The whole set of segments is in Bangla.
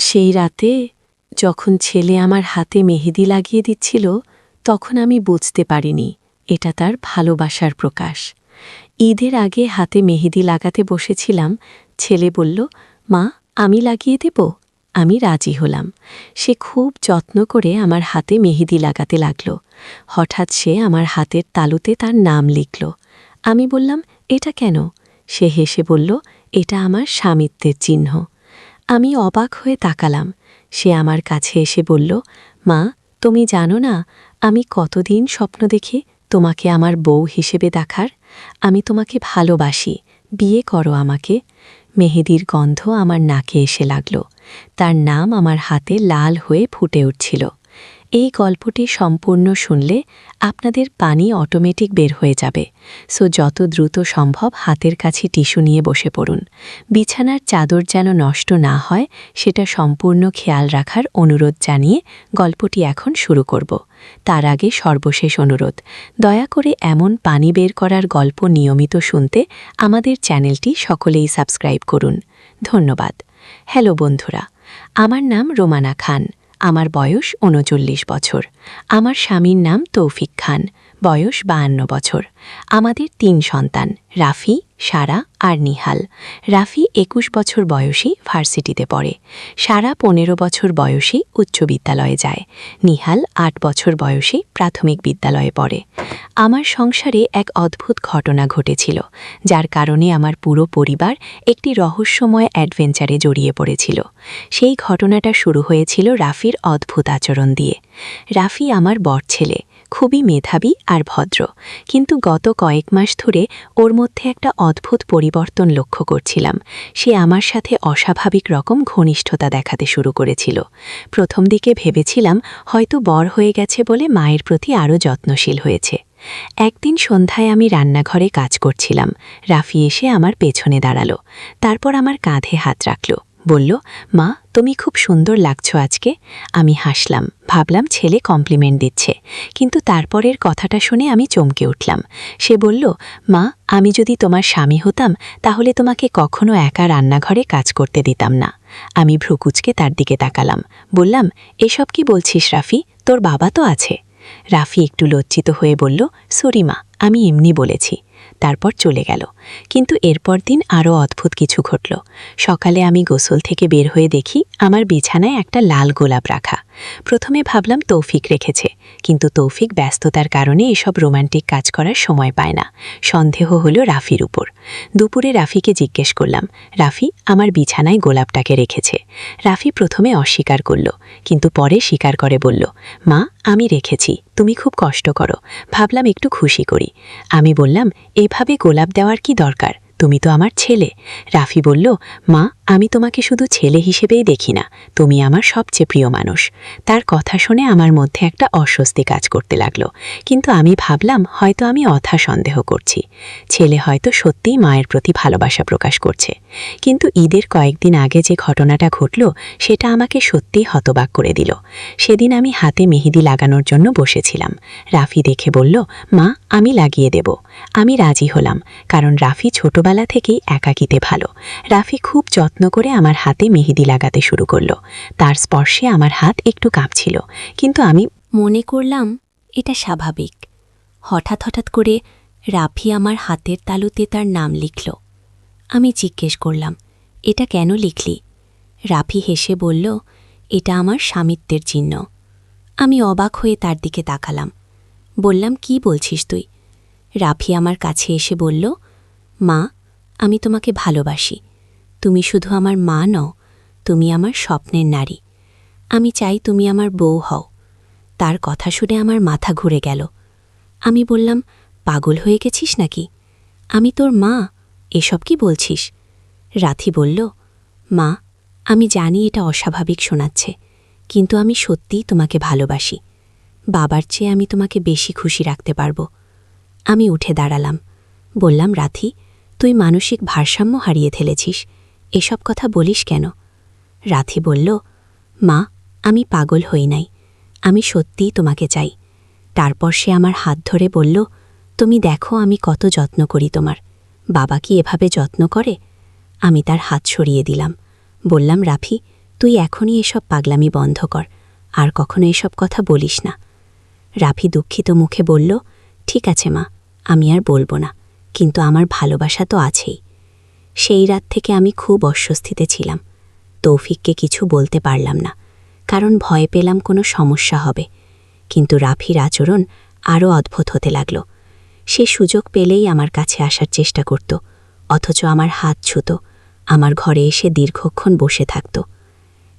সেই রাতে যখন ছেলে আমার হাতে মেহেদি লাগিয়ে দিচ্ছিল তখন আমি বুঝতে পারিনি এটা তার ভালোবাসার প্রকাশ। ঈদের আগে হাতে মেহেদি লাগাতে বসেছিলাম, ছেলে বলল, মা আমি লাগিয়ে দেব। আমি রাজি হলাম। সে খুব যত্ন করে আমার হাতে মেহেদি লাগাতে লাগল। হঠাৎ সে আমার হাতের তালুতে তার নাম লিখল। আমি বললাম, এটা কেন? সে হেসে বলল, এটা আমার স্বামিত্বের চিহ্ন। আমি অবাক হয়ে তাকালাম। সে আমার কাছে এসে বলল, মা তুমি জানো না আমি কতদিন স্বপ্ন দেখি তোমাকে আমার বউ হিসেবে দেখার। আমি তোমাকে ভালোবাসি, বিয়ে করো আমাকে। মেহেদির গন্ধ আমার নাকে এসে লাগল। তার নাম আমার হাতে লাল হয়ে ফুটে উঠছিল। এই গল্পটি সম্পূর্ণ শুনলে আপনাদের পানি অটোমেটিক বের হয়ে যাবে। সো যত দ্রুত সম্ভব হাতের কাছে টিস্যু নিয়ে বসে পড়ুন। বিছানার চাদর যেন নষ্ট না হয় সেটা সম্পূর্ণ খেয়াল রাখার অনুরোধ জানিয়ে গল্পটি এখন শুরু করব। তার আগে সর্বশেষ অনুরোধ, দয়া করে এমন পানি বের করার গল্প নিয়মিত শুনতে আমাদের চ্যানেলটি সকলেই সাবস্ক্রাইব করুন। ধন্যবাদ। হ্যালো বন্ধুরা, আমার নাম রোমানা খান। আমার বয়স ৩৯ বছর। আমার স্বামীর নাম তৌফিক খান, বয়স ৫২ বছর। আমাদের ৩ সন্তান, রাফি, সারা আর নিহাল। রাফি ২১ বছর বয়সী ভার্সিটিতে পড়ে। সারা ১৫ বছর বয়সী উচ্চ বিদ্যালয়ে যায়। নিহাল ৮ বছর বয়সী প্রাথমিক বিদ্যালয়ে পড়ে। আমার সংসারে এক অদ্ভুত ঘটনা ঘটেছিল, যার কারণে আমার পুরো পরিবার একটি রহস্যময় অ্যাডভেঞ্চারে জড়িয়ে পড়েছিল। সেই ঘটনাটা শুরু হয়েছিল রাফির অদ্ভুত আচরণ দিয়ে। রাফি আমার বর ছেলে, খুবই মেধাবী আর ভদ্র, কিন্তু গত কয়েক মাস ধরে ওর মধ্যে একটা অদ্ভুত পরিবর্তন লক্ষ্য করছিলাম। সে আমার সাথে অস্বাভাবিক রকম ঘনিষ্ঠতা দেখাতে শুরু করেছিল। প্রথম দিকে ভেবেছিলাম হয়তো বর হয়ে গেছে বলে মায়ের প্রতি আরও যত্নশীল হয়েছে। একদিন সন্ধ্যায় আমি রান্নাঘরে কাজ করছিলাম। রাফি এসে আমার পেছনে দাঁড়ালো, তারপর আমার কাঁধে হাত রাখল, বলল, মা তুমি খুব সুন্দর লাগছো আজকে। আমি হাসলাম, ভাবলাম ছেলে কমপ্লিমেন্ট দিচ্ছে, কিন্তু তারপরের কথাটা শুনে আমি চমকে উঠলাম। সে বলল, মা আমি যদি তোমার স্বামী হতাম তাহলে তোমাকে কখনো একা রান্নাঘরে কাজ করতে দিতাম না। আমি ভ্রুকুচকে তার দিকে তাকালাম, বললাম, এসব কি বলছিস রাফি, তোর বাবা তো আছে। রাফি একটু লজ্জিত হয়ে বলল, সরি মা, আমি এমনি বলেছি। তারপর চলে গেল। কিন্তু এরপর দিন আরও অদ্ভুত কিছু ঘটল। সকালে আমি গোসল থেকে বের হয়ে দেখি আমার বিছানায় একটা লাল গোলাপ রাখা। প্রথমে ভাবলাম তৌফিক রেখেছে, কিন্তু তৌফিক ব্যস্ততার কারণে এসব রোমান্টিক কাজ করার সময় পায় না। সন্দেহ হলো রাফির উপর। দুপুরে রাফিকে জিজ্ঞেস করলাম, রাফি আমার বিছানায় গোলাপটাকে রেখেছে? রাফি প্রথমে অস্বীকার করল, কিন্তু পরে স্বীকার করে বলল, মা আমি রেখেছি, তুমি খুব কষ্ট করো, ভাবলাম একটু খুশি করি। আমি বললাম, এভাবে গোলাপ দেওয়ার কি দরকার, তুমি তো আমার ছেলে। রাফি বলল, মা আমি তোমাকে শুধু ছেলে হিসেবেই দেখি না, তুমি আমার সবচেয়ে প্রিয় মানুষ। তার কথা শুনে আমার মধ্যে একটা অস্বস্তি কাজ করতে লাগলো, কিন্তু আমি ভাবলাম হয়তো আমি অথা সন্দেহ করছি। ছেলে হয়তো সত্যিই মায়ের প্রতি ভালোবাসা প্রকাশ করছে। কিন্তু ঈদের কয়েকদিন আগে যে ঘটনাটা ঘটল সেটা আমাকে সত্যিই হতবাক করে দিল। সেদিন আমি হাতে মেহেদি লাগানোর জন্য বসেছিলাম। রাফি দেখে বলল, মা আমি লাগিয়ে দেব। আমি রাজি হলাম, কারণ রাফি ছোটবেলা থেকেই একাকিতে ভালো। রাফি খুব যত্ন করে আমার হাতে মেহেদি লাগাতে শুরু করলো। তার স্পর্শে আমার হাত একটু কাঁপছিল, কিন্তু আমি মনে করলাম এটা স্বাভাবিক। হঠাৎ হঠাৎ করে রাফি আমার হাতের তালুতে তার নাম লিখল। আমি জিজ্ঞেস করলাম, এটা কেন লিখলি? রাফি হেসে বলল, এটা আমার স্বামিত্বের চিহ্ন। আমি অবাক হয়ে তার দিকে তাকালাম, বললাম, কি বলছিস তুই? রাফি আমার কাছে এসে বলল, মা আমি তোমাকে ভালোবাসি। তুমি শুধু আমার মা নও, তুমি আমার স্বপ্নের নারী। আমি চাই তুমি আমার বউ হও। তার কথা শুনে আমার মাথা ঘুরে গেল। আমি বললাম, পাগল হয়ে গেছিস নাকি? আমি তোর মা, এসব কি বলছিস? রাফি বলল, মা আমি জানি এটা অস্বাভাবিক শোনাচ্ছে, কিন্তু আমি সত্যিই তোমাকে ভালোবাসি। বাবার চেয়ে আমি তোমাকে বেশি খুশি রাখতে পারবো। আমি উঠে দাঁড়ালাম, বললাম, রাফি তুই মানসিক ভারসাম্য হারিয়ে ফেলেছিস, এসব কথা বলিস কেন? রাফি বলল, মা আমি পাগল হই নাই, আমি সত্যিই তোমাকে চাই। তারপর সে আমার হাত ধরে বলল, তুমি দেখো আমি কত যত্ন করি তোমার, বাবা কি এভাবে যত্ন করে? আমি তার হাত সরিয়ে দিলাম, বললাম, রাফি তুই এখনই এসব পাগলামি বন্ধ কর, আর কখনো এসব কথা বলিস না। রাফি দুঃখিত মুখে বলল, ঠিক আছে মা, আমি আর বলবো না, কিন্তু আমার ভালোবাসা তো আছেই। সেই রাত থেকে আমি খুব অস্বস্তিতে ছিলাম। তৌফিককে কিছু বলতে পারলাম না, কারণ ভয় পেলাম কোনো সমস্যা হবে। কিন্তু রাফির আচরণ আরও অদ্ভুত হতে লাগল। সে সুযোগ পেলেই আমার কাছে আসার চেষ্টা করত, অথচ আমার হাত ছুঁত, আমার ঘরে এসে দীর্ঘক্ষণ বসে থাকত।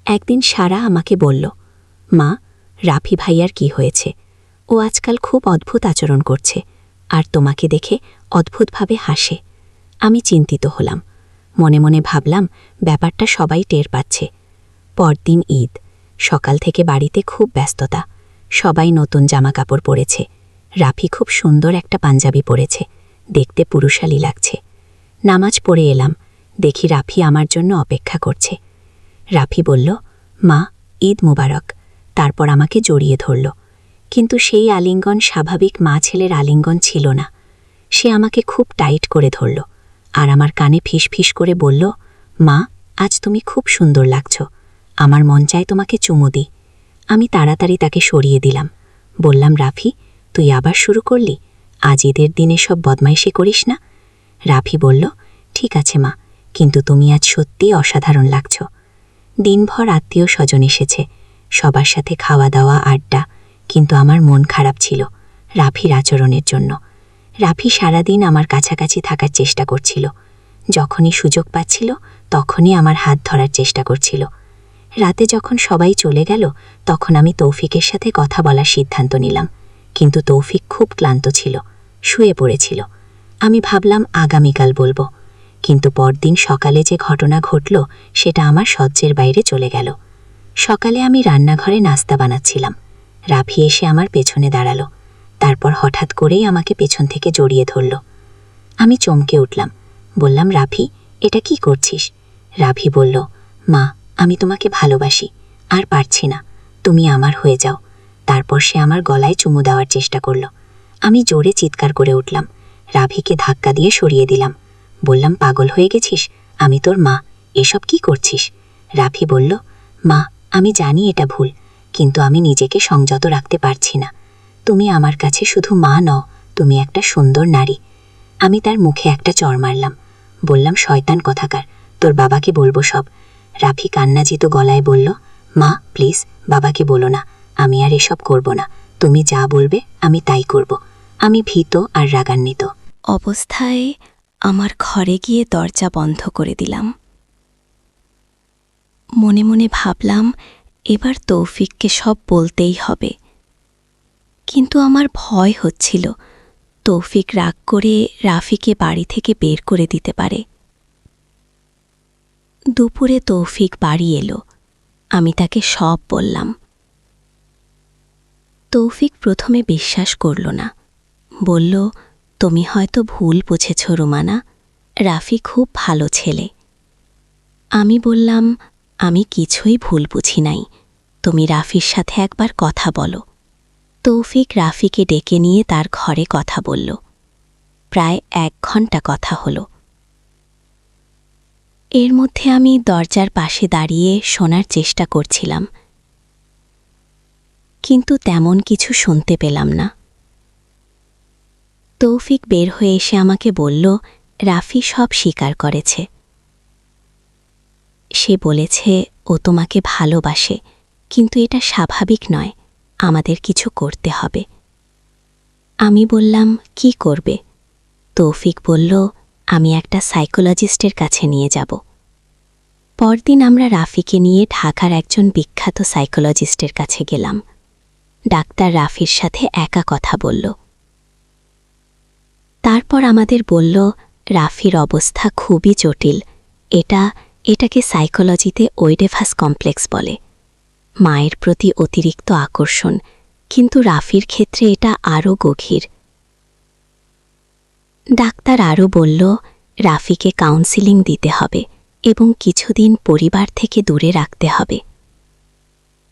একদিন সারা আমাকে বলল, মা, রাফি ভাইয়ার কি হয়েছে? ও আজকাল খুব অদ্ভুত আচরণ করছে, আর তোমাকে দেখে অদ্ভুতভাবে হাসে। আমি চিন্তিত হলাম, মনে মনে ভাবলাম ব্যাপারটা সবাই টের পাচ্ছে। পরদিন ঈদ, সকাল থেকে বাড়িতে খুব ব্যস্ততা। সবাই নতুন জামাকাপড় পরেছে। রাফি খুব সুন্দর একটা পাঞ্জাবি পরেছে, দেখতে পুরুষালী লাগছে। নামাজ পড়ে এলাম, দেখি রাফি আমার জন্য অপেক্ষা করছে। রাফি বলল, মা, ঈদ মুবারক। তারপর আমাকে জড়িয়ে ধরল, কিন্তু সেই আলিঙ্গন স্বাভাবিক মা ছেলের আলিঙ্গন ছিল না। সে আমাকে খুব টাইট করে ধরল, আর আমার কানে ফিসফিস করে বলল, মা, আজ তুমি খুব সুন্দর লাগছ, আমার মন চায় তোমাকে চুমু দিই। আমি তাড়াতাড়ি তাকে সরিয়ে দিলাম। বললাম, রাফি, তুই আবার শুরু করলি? আজ ঈদের দিনে সব বদমাইশি করিস না। রাফি বলল, ঠিক আছে মা, কিন্তু তুমি আজ সত্যিই অসাধারণ লাগছ। দিনভর আত্মীয় স্বজন এসেছে, সবার সাথে খাওয়া দাওয়া, আড্ডা, কিন্তু আমার মন খারাপ ছিল রাফির আচরণের জন্য। রাফি সারাদিন আমার কাছাকাছি থাকার চেষ্টা করছিল। যখনই সুযোগ পাচ্ছিল তখনই আমার হাত ধরার চেষ্টা করছিল। রাতে যখন সবাই চলে গেল, তখন আমি তৌফিকের সাথে কথা বলার সিদ্ধান্ত নিলাম, কিন্তু তৌফিক খুব ক্লান্ত ছিল, শুয়ে পড়েছিল। আমি ভাবলাম আগামীকাল বলবো, কিন্তু পরদিন সকালে যে ঘটনা ঘটল সেটা আমার সহ্যের বাইরে চলে গেল। সকালে আমি রান্নাঘরে নাস্তা বানাচ্ছিলাম। রাফি এসে আমার পেছনে দাঁড়ালো, তারপর হঠাৎ করেই আমাকে পেছন থেকে জড়িয়ে ধরল। আমি চমকে উঠলাম, বললাম, রাফি, এটা কি করছিস? রাফি বলল, মা, আমি তোমাকে ভালোবাসি, আর পারছি না, তুমি আমার হয়ে যাও। তারপর সে আমার গলায় চুমু দেওয়ার চেষ্টা করল। আমি জোরে চিৎকার করে উঠলাম, রাফিকে ধাক্কা দিয়ে সরিয়ে দিলাম। বললাম, পাগল হয়ে গেছিস? আমি তোর মা, এসব কি করছিস? রাফি বলল, মা, আমি জানি এটা ভুল, কিন্তু আমি নিজেকে সংযত রাখতে পারছি না। তুমি আমার কাছে শুধু মা নও, তুমি একটা সুন্দর নারী। আমি তার মুখে একটা চড় মারলাম। বললাম, শয়তান কোথাকার, তোর বাবাকে বলবো সব। রাফি কান্নাজিত গলায় বলল, মা, প্লিজ, বাবাকে বলো না, আমি আর এসব করব না। তুমি যা বলবে আমি তাই করব। আমি ভীত আর রাগান্বিত অবস্থায় আমার ঘরে গিয়ে দরজা বন্ধ করে দিলাম। মনে মনে ভাবলাম, এবার তৌফিককে সব বলতেই হবে। কিন্তু আমার ভয় হচ্ছিল, তৌফিক রাগ করে রাফিকে বাড়ি থেকে বের করে দিতে পারে। দুপুরে তৌফিক বাড়ি এলো, আমি তাকে সব বললাম। তৌফিক প্রথমে বিশ্বাস করল না, বলল, তুমি হয়তো ভুল বুঝেছ রুমানা, রাফি খুব ভালো ছেলে। আমি বললাম, আমি কিছুই ভুল বুঝি নাই, তুমি রাফির সাথে একবার কথা বলো। তৌফিক রাফিকে ডেকে নিয়ে তার ঘরে কথা বলল। প্রায় 1 ঘন্টা কথা হলো। এর মধ্যে আমি দরজার পাশে দাঁড়িয়ে শোনার চেষ্টা করছিলাম, কিন্তু তেমন কিছু শুনতে পেলাম না। তৌফিক বের হয়ে এসে আমাকে বলল, রাফি সব স্বীকার করেছে। সে বলেছে ও তোমাকে ভালোবাসে, কিন্তু এটা স্বাভাবিক নয়, আমাদের কিছু করতে হবে। আমি বললাম, কি করবে? তৌফিক বলল, আমি একটা সাইকোলজিস্টের কাছে নিয়ে যাব। পরদিন আমরা রাফিকে নিয়ে ঢাকার একজন বিখ্যাত সাইকোলজিস্টের কাছে গেলাম। ডাক্তার রাফির সাথে একা কথা বলল। তারপর আমাদের বলল, রাফির অবস্থা খুবই জটিল, এটাকে সাইকোলজিতে ওইডেভাস কমপ্লেক্স বলে। মায়ের প্রতি অতিরিক্ত আকর্ষণ, কিন্তু রাফির ক্ষেত্রে এটা আরও গভীর। ডাক্তার আরও বলল, রাফিকে কাউন্সিলিং দিতে হবে এবং কিছুদিন পরিবার থেকে দূরে রাখতে হবে।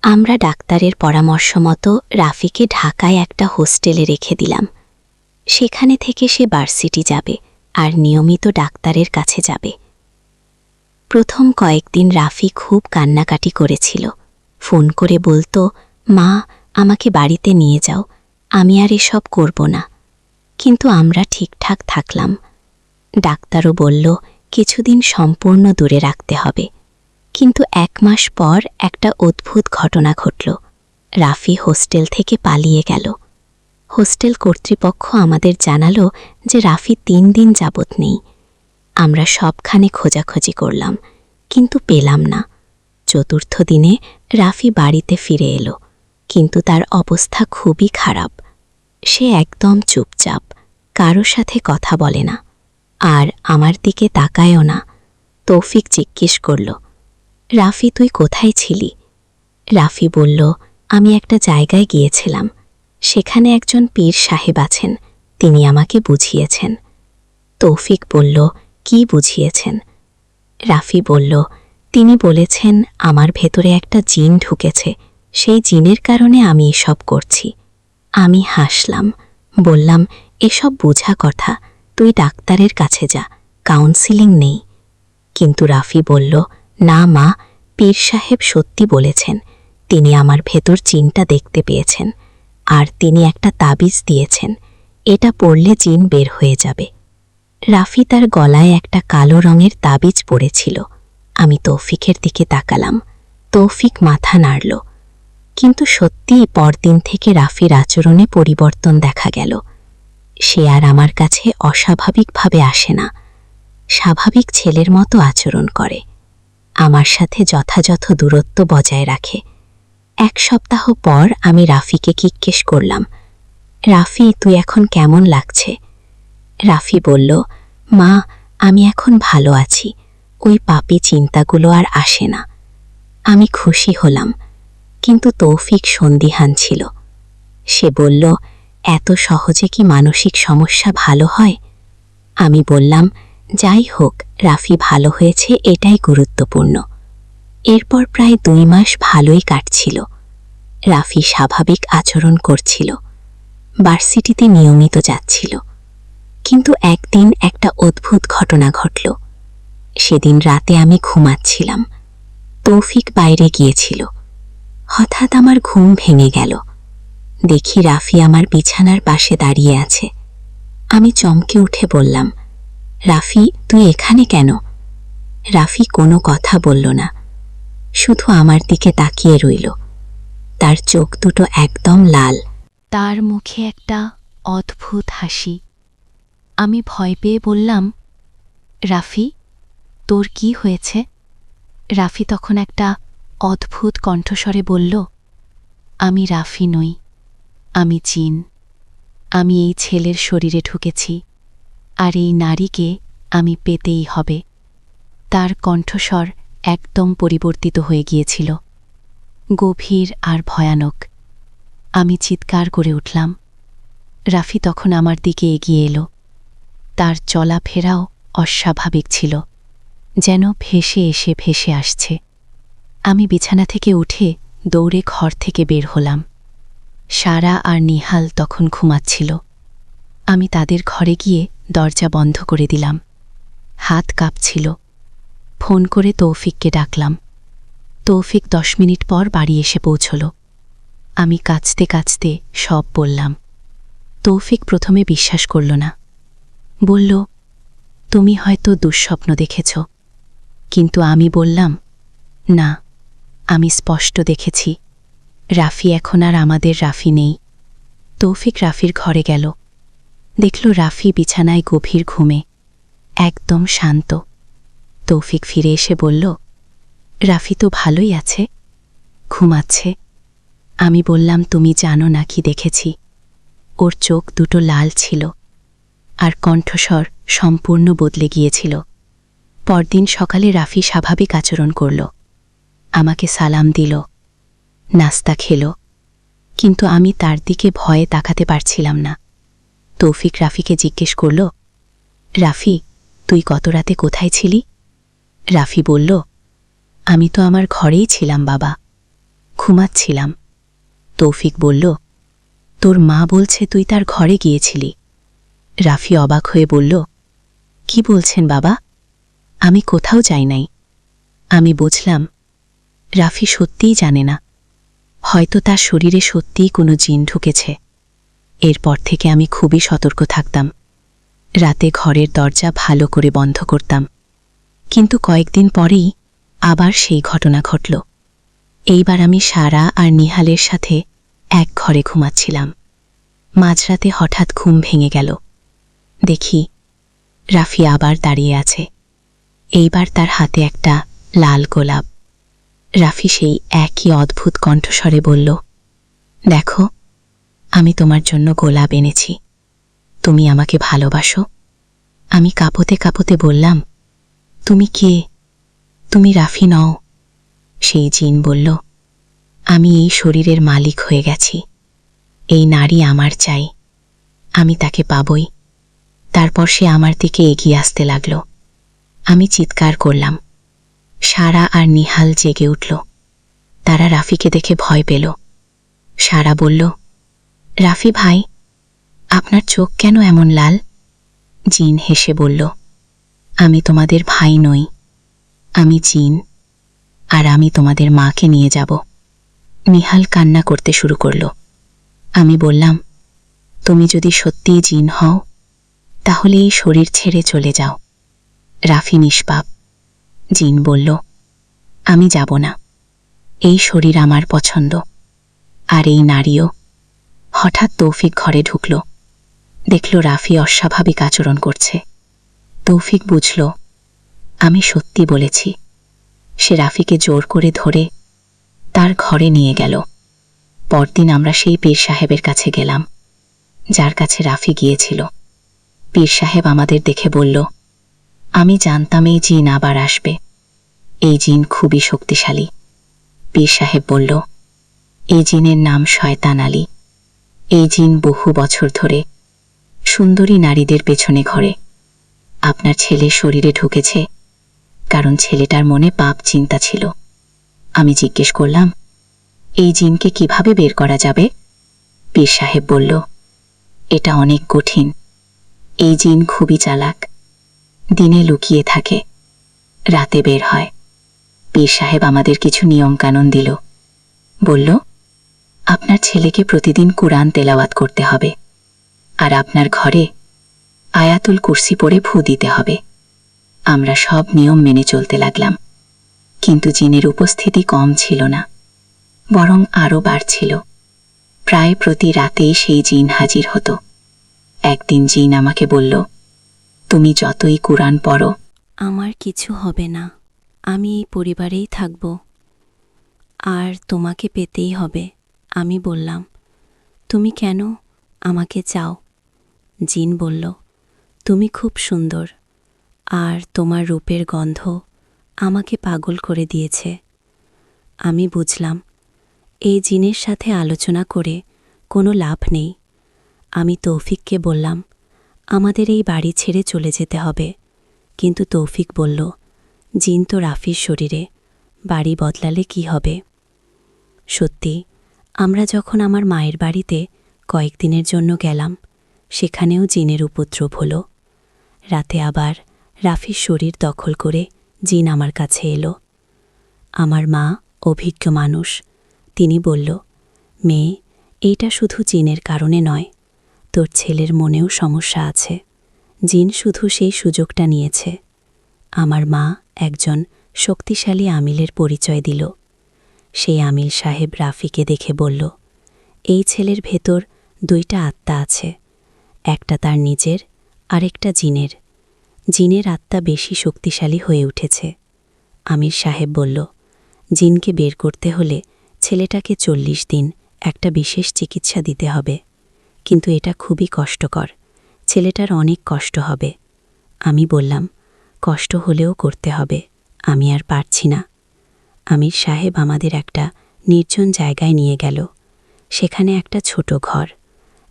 আমরা ডাক্তারের পরামর্শ মতো রাফিকে ঢাকায় একটা হোস্টেলে রেখে দিলাম। সেখানে থেকে সে ভার্সিটি যাবে আর নিয়মিত ডাক্তারের কাছে যাবে। প্রথম কয়েকদিন রাফি খুব কান্নাকাটি করেছিল। ফোন করে বলতো, মা, আমাকে বাড়িতে নিয়ে যাও, আমি আর এসব করব না। কিন্তু আমরা ঠিকঠাক থাকলাম। ডাক্তারও বলল কিছুদিন সম্পূর্ণ দূরে রাখতে হবে। কিন্তু 1 মাস পর একটা অদ্ভুত ঘটনা ঘটল। রাফি হোস্টেল থেকে পালিয়ে গেল। হোস্টেল কর্তৃপক্ষ আমাদের জানালো যে রাফি 3 দিন যাবৎ নেই। আমরা সবখানে খোঁজাখুঁজি করলাম, কিন্তু পেলাম না। 4র্থ দিনে রাফি বাড়িতে ফিরে এলো, কিন্তু তার অবস্থা খুবই খারাপ। সে একদম চুপচাপ, কারো সাথে কথা বলে না, আর আমার দিকে তাকায়ও না। তৌফিক জিজ্ঞেস করল, রাফি, তুই কোথায় ছিলি? রাফি বলল, আমি একটা জায়গায় গিয়েছিলাম, সেখানে একজন পীর সাহেব আছেন, তিনি আমাকে বুঝিয়েছেন। তৌফিক বলল, কি বুঝিয়েছেন? রাফি বলল, তিনি বলেছেন আমার ভেতরে একটা জিন ঢুকেছে, সেই জিনের কারণে আমি এসব করছি। আমি হাসলাম, বললাম, এসব বোঝা কথা, তুই ডাক্তারের কাছে যা, কাউন্সিলিং নেই। কিন্তু রাফি বলল, না মা, পীর সাহেব সত্যি বলেছেন, তিনি আমার ভেতর জিনটা দেখতে পেয়েছেন, আর তিনি একটা তাবিজ দিয়েছেন, এটা পড়লে জিন বের হয়ে যাবে। রাফি তার গলায় একটা কালো রঙের তাবিজ পড়েছিল। আমি তৌফিকের দিকে তাকালাম। তৌফিক মাথা নাড়ল। কিন্তু সত্যিই পরদিন থেকে রাফির আচরণে পরিবর্তন দেখা গেল। সে আর আমার কাছে অস্বাভাবিকভাবে আসে না, স্বাভাবিক ছেলের মতো আচরণ করে। আমার সাথে যথাযথ দূরত্ব বজায় রাখে। 1 সপ্তাহ পর আমি রাফিকে জিজ্ঞেস করলাম, রাফি, তুই এখন কেমন লাগছে? রাফি বলল, মা, আমি এখন ভালো আছি, ওই পাপী চিন্তাগুলো আর আসে না। আমি খুশি হলাম, কিন্তু তৌফিক সন্দিহান ছিল। সে বলল, এত সহজে কি মানসিক সমস্যা ভালো হয়? আমি বললাম, যাই হোক, রাফি ভালো হয়েছে, এটাই গুরুত্বপূর্ণ। এরপর প্রায় 2 মাস ভালোই কাটছিল। রাফি স্বাভাবিক আচরণ করছিল, ভার্সিটিতে নিয়মিত যাচ্ছিল। কিন্তু একদিন একটা অদ্ভুত ঘটনা ঘটল। সেদিন রাতে আমি ঘুমাচ্ছিলাম, তৌফিক বাইরে গিয়েছিল। হঠাৎ আমার ঘুম ভেঙে গেল। দেখি রাফি আমার বিছানার পাশে দাঁড়িয়ে আছে। আমি চমকে উঠে বললাম, রাফি, তুই এখানে কেন? রাফি কোনো কথা বলল না, শুধু আমার দিকে তাকিয়ে রইল। তার চোখ দুটো একদম লাল, তার মুখে একটা অদ্ভুত হাসি। আমি ভয় পেয়ে বললাম, রাফি, তোর কি হয়েছে? রাফি তখন একটা অদ্ভুত কণ্ঠস্বরে বলল, আমি রাফি নই, আমি জিন। আমি এই ছেলের শরীরে ঢুকেছি, আর এই নারীকে আমি পেতেই হবে। তার কণ্ঠস্বর একদম পরিবর্তিত হয়ে গিয়েছিল, গভীর আর ভয়ানক। আমি চিৎকার করে উঠলাম। রাফি তখন আমার দিকে এগিয়ে এলো। তার চলাফেরাও অস্বাভাবিক ছিল, যেন ভেসে এসে ভেসে আসছে। আমি বিছানা থেকে উঠে দৌড়ে ঘর থেকে বের হলাম। সারা আর নিহাল তখন ঘুমাচ্ছিল। আমি তাদের ঘরে গিয়ে দরজা বন্ধ করে দিলাম। হাত কাঁপছিল। ফোন করে তৌফিককে ডাকলাম। তৌফিক 10 মিনিট পর বাড়ি এসে পৌঁছল। আমি কাঁচতে কাঁচতে সব বললাম। তৌফিক প্রথমে বিশ্বাস করল না। বলল, তুমি হয়তো দুঃস্বপ্ন দেখেছ। কিন্তু আমি বললাম, না, আমি স্পষ্ট দেখেছি, রাফি এখন আর আমাদের রাফি নেই। তৌফিক রাফির ঘরে গেল। দেখল রাফি বিছানায় গভীর ঘুমে, একদম শান্ত। তৌফিক ফিরে এসে বলল, রাফি তো ভালোই আছে, ঘুমাচ্ছে। আমি বললাম, তুমি জানো না কি দেখেছি? ওর চোখ দুটো লাল ছিল, আর কণ্ঠস্বর সম্পূর্ণ বদলে গিয়েছিল। পরদিন সকালে রাফি স্বাভাবিক আচরণ করল, আমাকে সালাম দিল, নাস্তা খেল, কিন্তু আমি তার দিকে ভয়ে তাকাতে পারছিলাম না। তৌফিক রাফিকে জিজ্ঞেস করল, রাফি, তুই গত রাতে কোথায় ছিলি? রাফি বলল, আমি তো আমার ঘরেই ছিলাম বাবা, ঘুমাচ্ছিলাম। তৌফিক বলল, তোর মা বলছে তুই তার ঘরে গিয়েছিলি। রাফি অবাক হয়ে বলল, কি বলছেন বাবা? আমি কোথাও যাই নাই, আমি বুঝলাম রাফি সত্যিই জানে না, হয়তো তার শরীরে সত্যিই কোনো জিন ঢুকেছে। এরপর থেকে আমি খুবই সতর্ক থাকতাম। রাতে ঘরের দরজা ভালো করে বন্ধ করতাম। কিন্তু কয়েকদিন পরেই আবার সেই ঘটনা ঘটল। এইবার আমি সারা আর নিহালের সাথে এক ঘরে ঘুমাচ্ছিলাম। মাঝরাতে হঠাৎ ঘুম ভেঙে গেল। দেখি রাফি আবার দাঁড়িয়ে আছে। এইবার তার হাতে একটা লাল গোলাপ। রাফি সেই একই অদ্ভুত কণ্ঠস্বরে বলল, দেখো, আমি তোমার জন্য গোলাপ এনেছি। তুমি আমাকে ভালোবাসো? আমি কাঁপতে কাঁপতে বললাম, তুমি কে? তুমি রাফি নও। সেই জিন বলল, আমি এই শরীরের মালিক হয়ে গেছি। এই নারী আমার চাই, আমি তাকে পাবই। তারপর সে আমার দিকে এগিয়ে আসতে লাগল। আমি চিৎকার করলাম। সারা আর নিহাল জেগে উঠল। তারা রাফিকে দেখে ভয় পেল। সারা বলল, রাফি ভাই, আপনার চোখ কেন এমন লাল? জিন হেসে বলল, আমি তোমাদের ভাই নই, আমি জিন, আর আমি তোমাদের মাকে নিয়ে যাব। নিহাল কান্না করতে শুরু করল। আমি বললাম, তুমি যদি সত্যিই জিন হও তাহলে এই শরীর ছেড়ে চলে যাও। রাফি নিষ্পাপ। জিন বলল, আমি যাব না। এই শরীর আমার পছন্দ, আর এই নারীও। হঠাৎ তৌফিক ঘরে ঢুকল। দেখল রাফি অস্বাভাবিক আচরণ করছে। তৌফিক বুঝল আমি সত্যি বলেছি। সে রাফিকে জোর করে ধরে তার ঘরে নিয়ে গেল। পরদিন আমরা সেই পীর সাহেবের কাছে গেলাম, যার কাছে রাফি গিয়েছিল। পীর সাহেব আমাদের দেখে বলল, আমি জানতাম এই জিন আবার আসবে। এই জিন খুবই শক্তিশালী। পীর সাহেব বলল, এই জিনের নাম শয়তান আলী। এই জিন বহু বছর ধরে সুন্দরী নারীদের পেছনে ঘোরে। আপনার ছেলে শরীরে ঢুকেছে কারণ ছেলেটার মনে পাপ চিন্তা ছিল। আমি জিজ্ঞেস করলাম, এই জিনকে কিভাবে বের করা যাবে? পীর সাহেব বলল, এটা অনেক কঠিন। এই জিন খুবই চালাক। দিনে লুকিয়ে থাকে, রাতে বের হয়। পীর সাহেব আমাদের কিছু নিয়মকানুন দিল। বলল, আপনার ছেলেকে প্রতিদিন কুরআন তেলাওয়াত করতে হবে, আর আপনার ঘরে আয়াতুল কুরসি পড়ে ফু দিতে হবে। আমরা সব নিয়ম মেনে চলতে লাগলাম। কিন্তু জিনের উপস্থিতি কম ছিল না, বরং আরও বাড়ছিল। প্রায় প্রতি রাতেই সেই জিন হাজির হতো। একদিন জিন আমাকে বলল, তুমি যতই কুরআন পড়ো, আমার কিছু হবে না। আমি এই পরিবারেই থাকব, আর তোমাকে পেতেই হবে। আমি বললাম, তুমি কেন আমাকে চাও? জিন বলল, তুমি খুব সুন্দর, আর তোমার রূপের গন্ধ আমাকে পাগল করে দিয়েছে। আমি বুঝলাম এই জিনের সাথে আলোচনা করে কোনো লাভ নেই। আমি তৌফিককে বললাম, আমাদের এই বাড়ি ছেড়ে চলে যেতে হবে। কিন্তু তৌফিক বলল, জিন তো রাফির শরীরে, বাড়ি বদলালে কি হবে? সত্যি, আমরা যখন আমার মায়ের বাড়িতে কয়েকদিনের জন্য গেলাম, সেখানেও জিনের উপদ্রব হল। রাতে আবার রাফির শরীর দখল করে জিন আমার কাছে এলো। আমার মা অভিজ্ঞ মানুষ, তিনি বলল, মেয়ে, এইটা শুধু জিনের কারণে নয়, তোর ছেলের মনেও সমস্যা আছে। জিন শুধু সেই সুযোগটা নিয়েছে। আমার মা একজন শক্তিশালী আমিলের পরিচয় দিল। সেই আমিল সাহেব রাফিকে দেখে বলল, এই ছেলের ভেতর দুইটা আত্মা আছে, একটা তার নিজের, আরেকটা জিনের। জিনের আত্মা বেশি শক্তিশালী হয়ে উঠেছে। আমির সাহেব বলল, জিনকে বের করতে হলে ছেলেটাকে 40 দিন একটা বিশেষ চিকিৎসা দিতে হবে। কিন্তু এটা খুবই কষ্টকর, ছেলেটার অনেক কষ্ট হবে। আমি বললাম, কষ্ট হলেও করতে হবে, আমি আর পারছি না। আমির সাহেব আমাদের একটা নির্জন জায়গায় নিয়ে গেল। সেখানে একটা ছোট ঘর।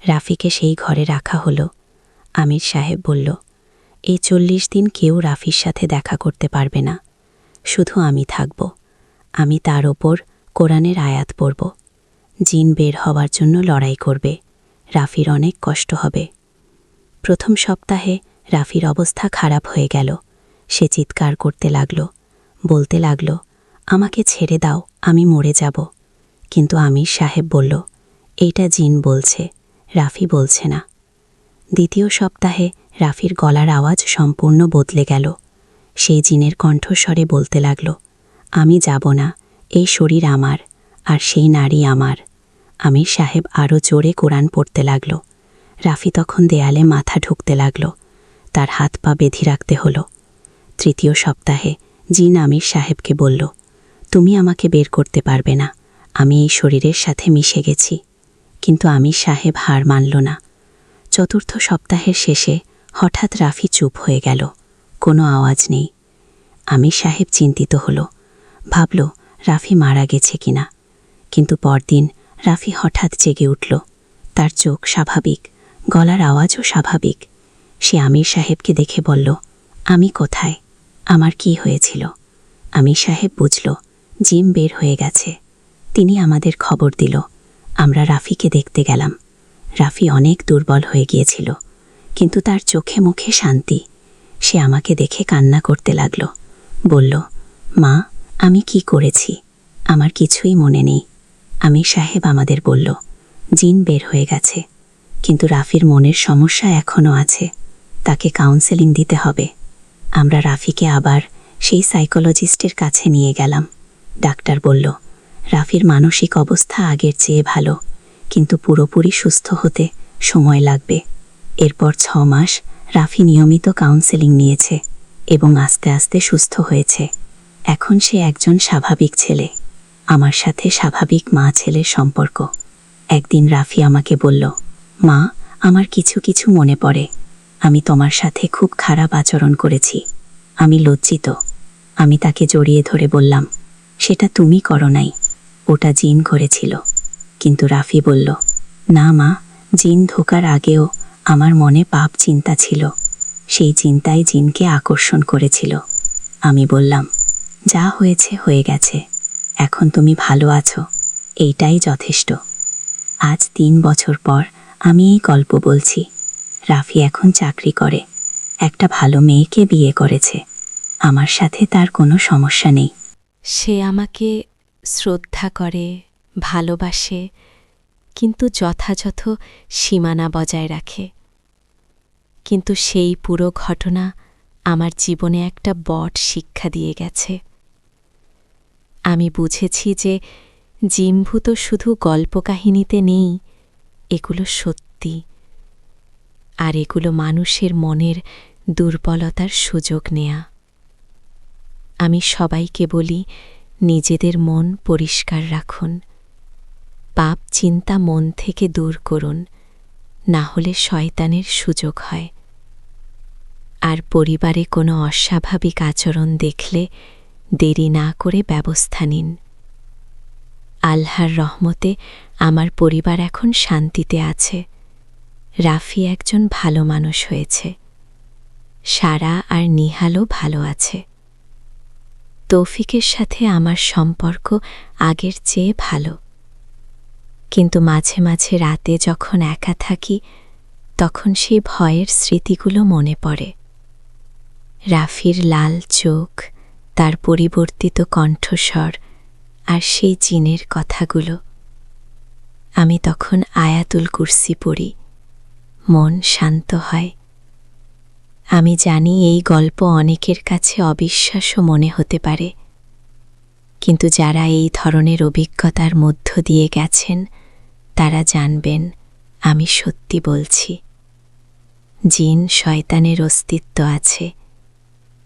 রাফিকে সেই ঘরে রাখা হলো। আমির সাহেব বলল, এই 40 দিন কেউ রাফির সাথে দেখা করতে পারবে না, শুধু আমি থাকব। আমি তার ওপর কোরআনের আয়াত পড়ব। জিন বের হওয়ার জন্য লড়াই করবে, রাফির অনেক কষ্ট হবে। প্রথম সপ্তাহে রাফির অবস্থা খারাপ হয়ে গেল। সে চিৎকার করতে লাগল, বলতে লাগল, আমাকে ছেড়ে দাও, আমি মরে যাব। কিন্তু আমির সাহেব বলল, এইটা জিন বলছে, রাফি বলছে না। দ্বিতীয় সপ্তাহে রাফির গলার আওয়াজ সম্পূর্ণ বদলে গেল। সেই জিনের কণ্ঠস্বরে বলতে লাগল, আমি যাব না, এই শরীর আমার, আর সেই নারী আমার। আমির সাহেব আরও জোরে কোরআন পড়তে লাগল। রাফি তখন দেয়ালে মাথা ঢুকতে লাগল। তার হাত পা বেঁধে রাখতে হলো। তৃতীয় সপ্তাহে জিন আমির সাহেবকে বলল, তুমি আমাকে বের করতে পারবে না, আমি এই শরীরের সাথে মিশে গেছি। কিন্তু আমির সাহেব হার মানল না। চতুর্থ সপ্তাহের শেষে হঠাৎ রাফি চুপ হয়ে গেল, কোনো আওয়াজ নেই। আমির সাহেব চিন্তিত হল, ভাবল রাফি মারা গেছে কিনা। কিন্তু পরদিন রাফি হঠাৎ জেগে উঠল। তার চোখ স্বাভাবিক, গলার আওয়াজও স্বাভাবিক। সে আমির সাহেবকে দেখে বলল, আমি কোথায়, আমার কি হয়েছিল? আমির সাহেব বুঝল জিম বের হয়ে গেছে। তিনি আমাদের খবর দিল। আমরা রাফিকে দেখতে গেলাম। রাফি অনেক দুর্বল হয়ে গিয়েছিল, কিন্তু তার চোখে মুখে শান্তি। সে আমাকে দেখে কান্না করতে লাগল। বলল, মা, আমি কি করেছি? আমার কিছুই মনে নেই। আমির সাহেব আমাদের বলল, জিন বের হয়ে গেছে, কিন্তু রাফির মনের সমস্যা এখনও আছে, তাকে কাউন্সেলিং দিতে হবে। আমরা রাফিকে আবার সেই সাইকোলজিস্টের কাছে নিয়ে গেলাম। ডাক্তার বলল, রাফির মানসিক অবস্থা আগের চেয়ে ভালো, কিন্তু পুরোপুরি সুস্থ হতে সময় লাগবে। এরপর 6 মাস রাফি নিয়মিত কাউন্সেলিং নিয়েছে এবং আস্তে আস্তে সুস্থ হয়েছে। এখন সে একজন স্বাভাবিক ছেলে, আমার সাথে স্বাভাবিক মা ছেলের সম্পর্ক। একদিন রাফি আমাকে বলল, মা, আমার কিছু কিছু মনে পড়ে। আমি তোমার সাথে খুব খারাপ আচরণ করেছি, আমি লজ্জিত। আমি তাকে জড়িয়ে ধরে বললাম, সেটা তুমি করো নাই, ওটা জিন করেছিল। কিন্তু রাফি বলল, না মা, জিন ঢোকার আগেও আমার মনে পাপ চিন্তা ছিল, সেই চিন্তাই জিনকে আকর্ষণ করেছিল। আমি বললাম, যা হয়েছে হয়ে গেছে, এখন তুমি ভালো আছো, এইটাই যথেষ্ট। আজ 3 বছর পর আমি এই গল্প বলছি। রাফি এখন চাকরি করে, একটা ভালো মেয়েকে বিয়ে করেছে। আমার সাথে তার কোনো সমস্যা নেই। সে আমাকে শ্রদ্ধা করে, ভালোবাসে, কিন্তু যথাযথ সীমানা বজায় রাখে। কিন্তু সেই পুরো ঘটনা আমার জীবনে একটা বড় শিক্ষা দিয়ে গেছে। আমি বুঝেছি যে জিমভূত শুধু গল্পকাহিনীতে নেই, এগুলো সত্যি। আর এগুলো মানুষের মনের দুর্বলতার সুযোগ নেয়া। আমি সবাইকে বলি, নিজেদের মন পরিষ্কার রাখুন, পাপ চিন্তা মন থেকে দূর করুন, না হলে শয়তানের সুযোগ হয়। আর পরিবারে কোনো অস্বাভাবিক আচরণ দেখলে দেরি না করে ব্যবস্থা নিন। আল্লাহর রহমতে আমার পরিবার এখন শান্তিতে আছে। রাফি একজন ভালো মানুষ হয়েছে, সারা আর নিহালও ভালো আছে। তৌফিকের সাথে আমার সম্পর্ক আগের চেয়ে ভালো, কিন্তু মাঝে মাঝে রাতে যখন একা থাকি তখন সেই ভয়ের স্মৃতিগুলো মনে পড়ে। রাফির লাল চোখ, তার পরিবর্তিত কণ্ঠস্বর আর সেই জিনের কথাগুলো। আমি তখন আয়াতুল কুরসি পড়ি, মন শান্ত হয়। আমি জানি এই গল্প অনেকের কাছে অবিশ্বাস্য মনে হতে পারে, কিন্তু যারা এই ধরনের অভিজ্ঞতার মধ্য দিয়ে গেছেন তারা জানবেন আমি সত্যি বলছি। জিন শয়তানের অস্তিত্ব আছে,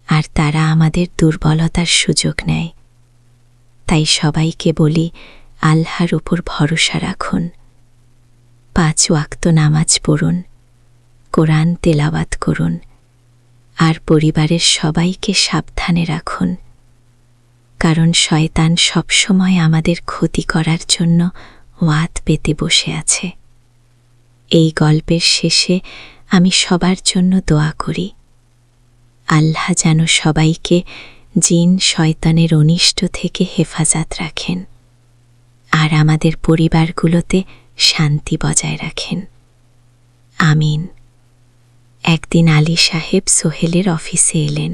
আর তারা আমাদের দুর্বলতার সুযোগ নেয়। তাই সবাইকে বলি, আল্লাহর উপর ভরসা রাখুন, 5 ওয়াক্ত নামাজ পড়ুন, কোরআন তেলাওয়াত করুন, আর পরিবারের সবাইকে সাবধানে রাখুন, কারণ শয়তান সবসময় আমাদের ক্ষতি করার জন্য ওয়াত পেতে বসে আছে। এই গল্পের শেষে আমি সবার জন্য দোয়া করি, আল্লাহ যেন সবাইকে জিন শয়তানের অনিষ্ট থেকে হেফাজত রাখেন, আর আমাদের পরিবারগুলোতে শান্তি বজায় রাখেন। আমিন। একদিন আলী সাহেব সোহেলের অফিসে এলেন।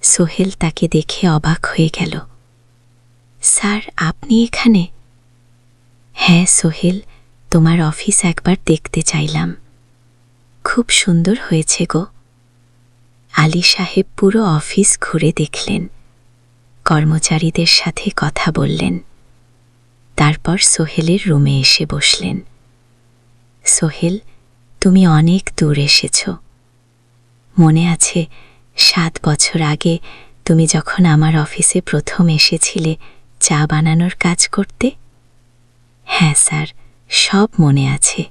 সোহেল তাকে দেখে অবাক হয়ে গেল। স্যার, আপনি এখানে? হ্যাঁ সোহেল, তোমার অফিস একবার দেখতে চাইলাম। খুব সুন্দর হয়েছে গো। আলী সাহেব পুরো অফিস ঘুরে দেখলেন, কর্মচারীদের সাথে কথা বললেন, তারপর সোহেলের রুমে এসে বসলেন। সোহেল, তুমি অনেক দূর এসেছ। মনে আছে 7 বছর আগে তুমি যখন আমার অফিসে প্রথম এসেছিলে চা বানানোর কাজ করতে? হ্যাঁ স্যার, সব মনে আছে।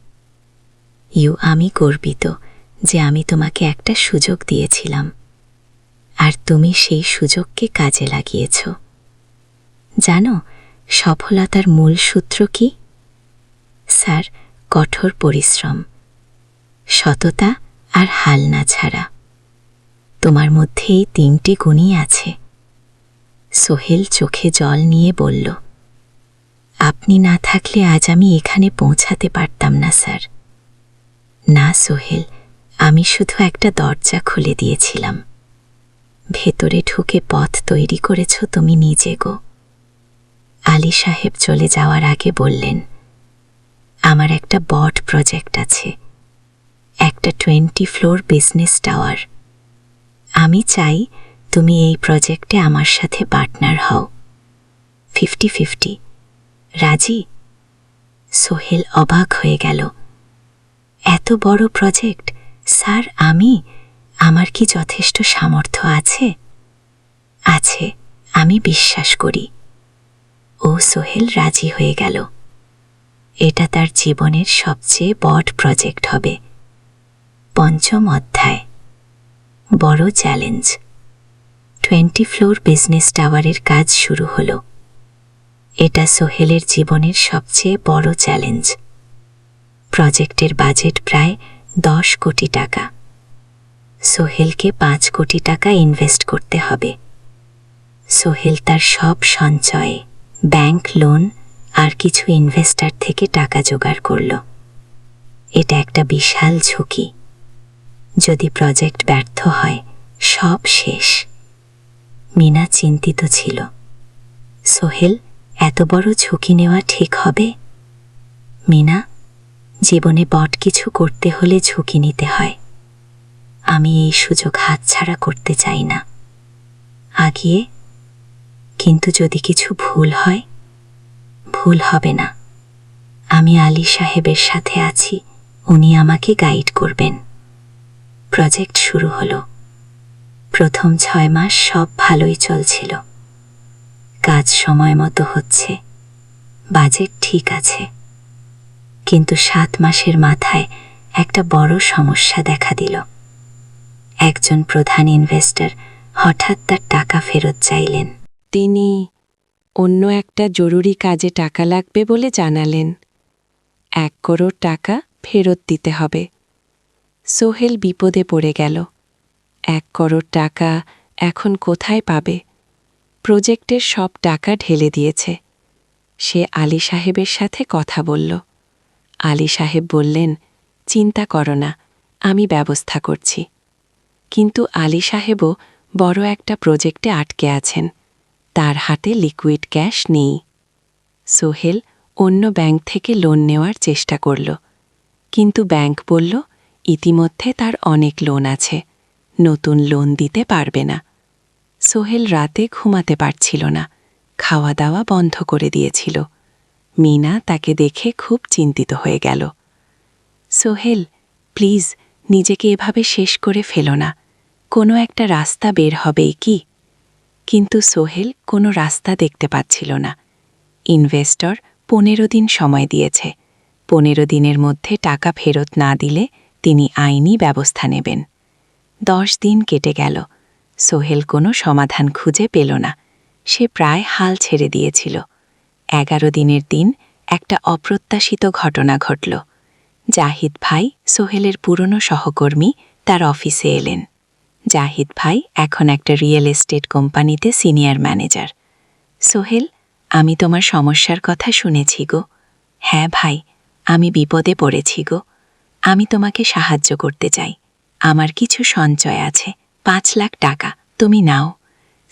আমি গর্বিত যে আমি তোমাকে একটা সুযোগ দিয়েছিলাম, আর তুমি সেই সুযোগকে কাজে লাগিয়েছ। জানো সফলতার মূল সূত্র কি? স্যার, কঠোর পরিশ্রম, সততা আর হাল না ছাড়া। তোমার মধ্যে এই 3টি গুণই আছে। সোহেল চোখে জল নিয়ে বলল, আপনি না থাকলে আজ আমি এখানে পৌঁছাতে পারতাম না স্যার। না সোহেল, আমি শুধু একটা দরজা খুলে দিয়েছিলাম। ভেতরে ঢুকে পথ তৈরি করেছ তুমি নিজে গো। আলী সাহেব চলে যাওয়ার আগে বললেন, আমার একটা বড় প্রজেক্ট আছে, একটা 20 ফ্লোর বিজনেস টাওয়ার। আমি চাই তুমি এই প্রজেক্টে আমার সাথে পার্টনার হও। 50-50, রাজি? সোহেল অবাক হয়ে গেল। এত বড় প্রজেক্ট, স্যার, আমার কি যথেষ্ট সামর্থ্য আছে? আছে, আমি বিশ্বাস করি। ও সোহেল রাজি হয়ে গেল। এটা তার জীবনের সবচেয়ে বড় প্রজেক্ট হবে। 5ম অধ্যায়, বড় চ্যালেঞ্জ। 20 ফ্লোর বিজনেস টাওয়ারের কাজ শুরু হলো। এটা সোহেলের জীবনের সবচেয়ে বড় চ্যালেঞ্জ। প্রজেক্টের বাজেট প্রায় 10 কোটি টাকা। সোহেলকে 5 কোটি টাকা ইনভেস্ট করতে হবে। সোহেল তার সব সঞ্চয়ে, ব্যাংক লোন আর কিছু ইনভেস্টর থেকে টাকা জোগাড় করল। এটা একটা বিশাল ঝুঁকি। যদি প্রজেক্ট ব্যর্থ হয়, সব শেষ। মিনা চিন্তিত ছিল। সোহেল, এত বড় ঝুঁকি নেওয়া ঠিক হবে? মিনা, জীবনে বড় কিছু করতে হলে ঝুঁকি নিতে হয়। আমি এই সুযোগ হাতছাড়া করতে চাই না। আগিয়ে, কিন্তু যদি কিছু ভুল হয়? ভুল হবে না। আমি আলী সাহেবের সাথে আছি, উনি আমাকে গাইড করবেন। প্রজেক্ট শুরু হলো। প্রথম 6 মাস সব ভালোই চলছিল। কাজ সময় মতো হচ্ছে, বাজেট ঠিক আছে। কিন্তু 7 মাসের মাথায় একটা বড় সমস্যা দেখা দিল। একজন প্রধান ইনভেস্টর হঠাৎ তার টাকা ফেরত চাইলেন। তিনি অন্য একটা জরুরি কাজে টাকা লাগবে বলে জানালেন। 1 করোড় টাকা ফেরত দিতে হবে। সোহেল বিপদে পড়ে গেল। 1 করোড় টাকা এখন কোথায় পাবে? প্রজেক্টের সব টাকা ঢেলে দিয়েছে। সে আলী সাহেবের সাথে কথা বলল। আলী সাহেব বললেন, চিন্তা করো না, আমি ব্যবস্থা করছি। কিন্তু আলী সাহেবও বড় একটা প্রজেক্টে আটকে আছেন। তার হাতে লিকুইড ক্যাশ নেই। সোহেল অন্য ব্যাংক থেকে লোন নেওয়ার চেষ্টা করল, কিন্তু ব্যাংক বলল ইতিমধ্যে তার অনেক লোন আছে, নতুন লোন দিতে পারবে না। সোহেল রাতে ঘুমাতে পারছিল না, খাওয়া দাওয়া বন্ধ করে দিয়েছিল। মিনা তাকে দেখে খুব চিন্তিত হয়ে গেল। সোহেল, প্লিজ নিজেকে এভাবে শেষ করে ফেলো না, কোনো একটা রাস্তা বের হবেই কি? কিন্তু সোহেল কোনো রাস্তা দেখতে পাচ্ছিল না। ইনভেস্টর 15 দিন সময় দিয়েছে। 15 দিনের মধ্যে টাকা ফেরত না দিলে তিনি আইনি ব্যবস্থা নেবেন। 10 দিন কেটে গেল। সোহেল কোনো সমাধান খুঁজে পেল না। সে প্রায় হাল ছেড়ে দিয়েছিল। 11 দিনের দিন একটা অপ্রত্যাশিত ঘটনা ঘটল। জাহিদ ভাই, সোহেলের পুরনো সহকর্মী, তার অফিসে এলেন। জাহিদ ভাই এখন একটা রিয়েল এস্টেট কোম্পানিতে সিনিয়র ম্যানেজার। সোহেল, আমি তোমার সমস্যার কথা শুনেছি গো। হ্যাঁ ভাই, আমি বিপদে পড়েছি গো। আমি তোমাকে সাহায্য করতে চাই। আমার কিছু সঞ্চয় আছে, 5 লাখ টাকা, তুমি নাও।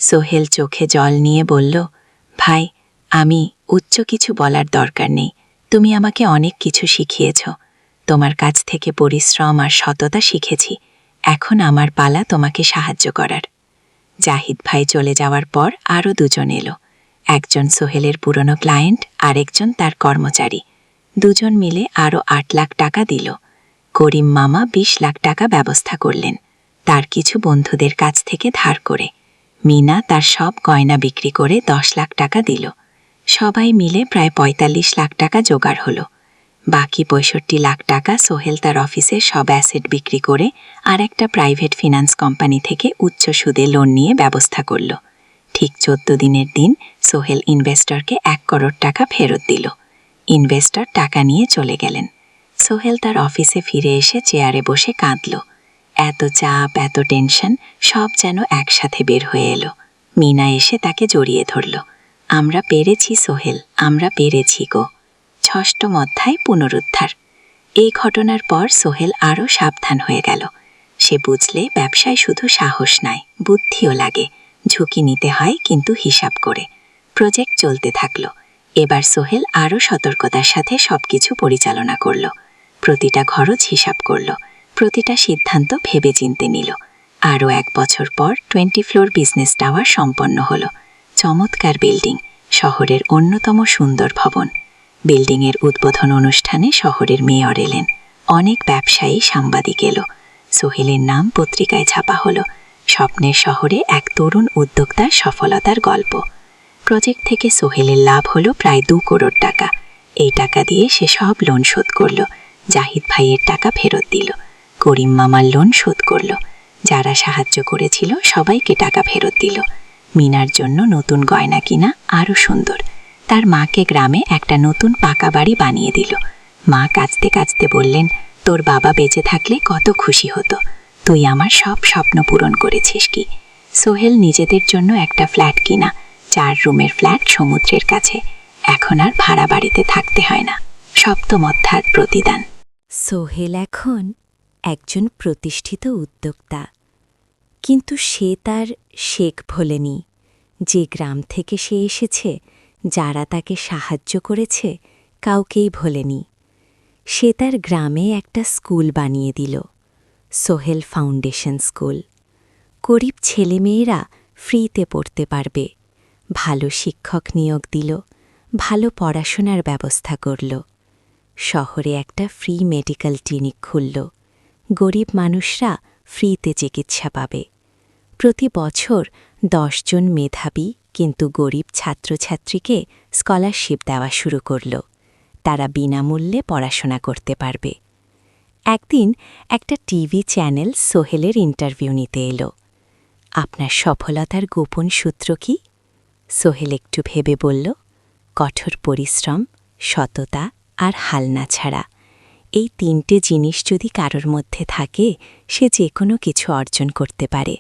সোহেল চোখে জল নিয়ে বলল, ভাই, আমি উচ্চ কিছু বলার দরকার নেই। তুমি আমাকে অনেক কিছু শিখিয়েছ। তোমার কাছ থেকে পরিশ্রম আর সততা শিখেছি। এখন আমার পালা তোমাকে সাহায্য করার। জাহিদ ভাই চলে যাওয়ার পর আরও দুজন এলো। একজন সোহেলের পুরনো ক্লায়েন্ট, আরেকজন তার কর্মচারী। দুজন মিলে আরও ৮ লাখ টাকা দিল। করিম মামা ২০ লাখ টাকা ব্যবস্থা করলেন, তার কিছু বন্ধুদের কাছ থেকে ধার করে। মিনা তার সব গয়না বিক্রি করে ১০ লাখ টাকা দিল। সবাই মিলে প্রায় ৪৫ লাখ টাকা জোগাড় হলো। বাকি ৬৫ লাখ টাকা সোহেল তার অফিসের সব অ্যাসেট বিক্রি করে আর একটা প্রাইভেট ফিনান্স কোম্পানি থেকে উচ্চ সুদে লোন নিয়ে ব্যবস্থা করল। ঠিক ১৪ দিনের দিন সোহেল ইনভেস্টরকে ১ করোড় টাকা ফেরত দিল। ইনভেস্টর টাকা নিয়ে চলে গেলেন। সোহেল তার অফিসে ফিরে এসে চেয়ারে বসে কাঁদল। এত চাপ, এত টেনশন সব যেন একসাথে বের হয়ে এলো। মিনা এসে তাকে জড়িয়ে ধরল। আমরা পেরেছি সোহেল, আমরা পেরেছি গো। ষষ্ঠ অধ্যায় পুনরুদ্ধার। এই ঘটনার পর সোহেল আরও সাবধান হয়ে গেল। সে বুঝলে ব্যবসায় শুধু সাহস নয়, বুদ্ধিও লাগে। ঝুঁকি নিতে হয়, কিন্তু হিসাব করে। প্রজেক্ট চলতে থাকল। এবার সোহেল আরও সতর্কতার সাথে সবকিছু পরিচালনা করল। প্রতিটা খরচ হিসাব করল, প্রতিটা সিদ্ধান্ত ভেবে চিনতে নিল। আরও ১ বছর পর 20 ফ্লোর বিজনেস টাওয়ার সম্পন্ন হল। চমৎকার বিল্ডিং, শহরের অন্যতম সুন্দর ভবন। বিল্ডিংয়ের উদ্বোধন অনুষ্ঠানে শহরের মেয়র এলেন। অনেক ব্যবসায়ী, সাংবাদিক এলো। সোহেলের নাম পত্রিকায় ছাপা হলো। স্বপ্নের শহরে এক তরুণ উদ্যোক্তার সফলতার গল্প। প্রজেক্ট থেকে সোহেলের লাভ হলো প্রায় ২ করোড় টাকা। এই টাকা দিয়ে সে সব লোন শোধ করল। জাহিদ ভাইয়ের টাকা ফেরত দিল। করিম মামার লোন শোধ করল। যারা সাহায্য করেছিল সবাইকে টাকা ফেরত দিল। মিনার জন্য নতুন গয়না কিনা আরও সুন্দর। তার মাকে গ্রামে একটা নতুন পাকা বাড়ি বানিয়ে দিল। মা কাঁদতে কাঁদতে বললেন, তোর বাবা বেঁচে থাকলে কত খুশি হতো। তুই আমার সব স্বপ্ন পূরণ করেছিস কি। সোহেল নিজেদের জন্য একটা ফ্ল্যাট কিনা, ৪ রুমের ফ্ল্যাট সমুদ্রের কাছে। এখন আর ভাড়া বাড়িতে থাকতে হয় না। সপ্তম অধ্যায় প্রতিদান। সোহেল এখন একজন প্রতিষ্ঠিত উদ্যোক্তা, কিন্তু সে তার শেখ ভোলেনি। যে গ্রাম থেকে সে এসেছে, যারা তাকে সাহায্য করেছে, কাউকেই ভোলেনি। সে তার গ্রামে একটা স্কুল বানিয়ে দিল, সোহেল ফাউন্ডেশন স্কুল। গরিব ছেলেমেয়েরা ফ্রিতে পড়তে পারবে। ভালো শিক্ষক নিয়োগ দিল, ভালো পড়াশোনার ব্যবস্থা করল। শহরে একটা ফ্রি মেডিকেল ক্লিনিক খুলল। গরিব মানুষরা ফ্রিতে চিকিৎসা পাবে। প্রতি বছর ১০ জন মেধাবী কিন্তু গরিব ছাত্রছাত্রীকে স্কলারশিপ দেওয়া শুরু করল। তারা বিনামূল্যে পড়াশোনা করতে পারবে। একদিন একটা টিভি চ্যানেল সোহেলের ইন্টারভিউ নিতে এলো। আপনার সফলতার গোপন সূত্র কি? সোহেল একটু ভেবে বলল, কঠোর পরিশ্রম, সততা আর হাল না ছাড়া। এই ৩টে জিনিস যদি কারোর মধ্যে থাকে, সে যে কোনো কিছু অর্জন করতে পারে।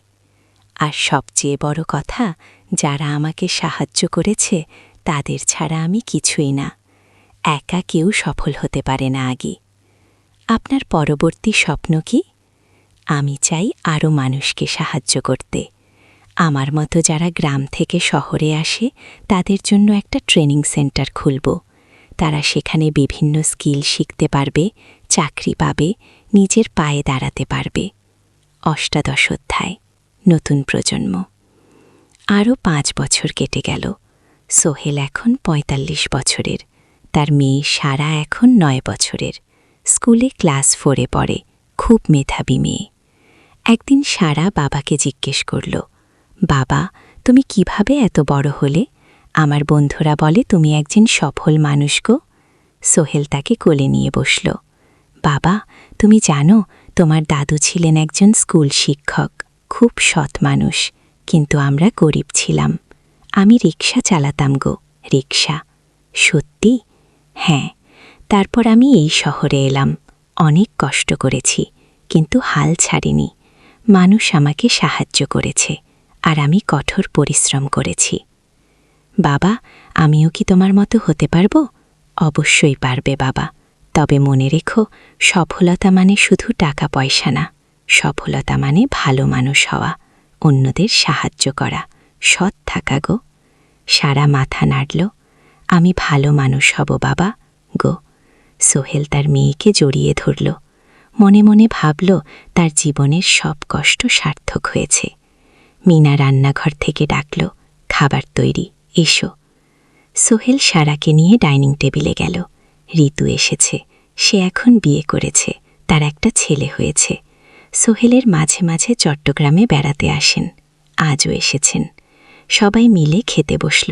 আর সবচেয়ে বড় কথা, যারা আমাকে সাহায্য করেছে তাদের ছাড়া আমি কিছুই না। একা কেউ সফল হতে পারে না আগে। আপনার পরবর্তী স্বপ্ন কি? আমি চাই আরও মানুষকে সাহায্য করতে। আমার মতো যারা গ্রাম থেকে শহরে আসে তাদের জন্য একটা ট্রেনিং সেন্টার খুলব। তারা সেখানে বিভিন্ন স্কিল শিখতে পারবে, চাকরি পাবে, নিজের পায়ে দাঁড়াতে পারবে। অষ্টাদশ অধ্যায়, নতুন প্রজন্ম। আরও ৫ বছর কেটে গেল। সোহেল এখন ৪৫ বছরের। তার মেয়ে সারা এখন ৯ বছরের। স্কুলে ক্লাস 4-এ পড়ে, খুব মেধাবী মেয়ে। একদিন সারা বাবাকে জিজ্ঞেস করল, বাবা, তুমি কিভাবে এত বড় হলে? আমার বন্ধুরা বলে তুমি একজন সফল মানুষ গো। সোহেল তাকে কোলে নিয়ে বসল। বাবা, তুমি জানো তোমার দাদু ছিলেন একজন স্কুল শিক্ষক, খুব সৎ মানুষ, কিন্তু আমরা গরিব ছিলাম। আমি রিক্সা চালাতাম গো, রিক্সা। সত্যি? হ্যাঁ। তারপর আমি এই শহরে এলাম। অনেক কষ্ট করেছি, কিন্তু হাল ছাড়িনি। মানুষ আমাকে সাহায্য করেছে, আর আমি কঠোর পরিশ্রম করেছি। বাবা, আমিও কি তোমার মতো হতে পারবো? অবশ্যই পারবে বাবা, তবে মনে রেখো, সফলতা মানে শুধু টাকা পয়সা না। সফলতা মানে ভালো মানুষ হওয়া, অন্যদের সাহায্য করা, সৎ থাকা গো। সারা মাথা নাড়ল। আমি ভালো মানুষ হব বাবা গো। সোহেল তার মেয়েকে জড়িয়ে ধরল। মনে মনে ভাবল তার জীবনের সব কষ্ট সার্থক হয়েছে। মিনা রান্নাঘর থেকে ডাকল, খাবার তৈরি, এসো। সোহেল সারাকে নিয়ে ডাইনিং টেবিলে গেল। ঋতু এসেছে, সে এখন বিয়ে করেছে, তার একটা ছেলে হয়েছে। সোহেলের মাঝে মাঝে চট্টগ্রামে বেড়াতে আসেন, আজও এসেছেন। সবাই মিলে খেতে বসল,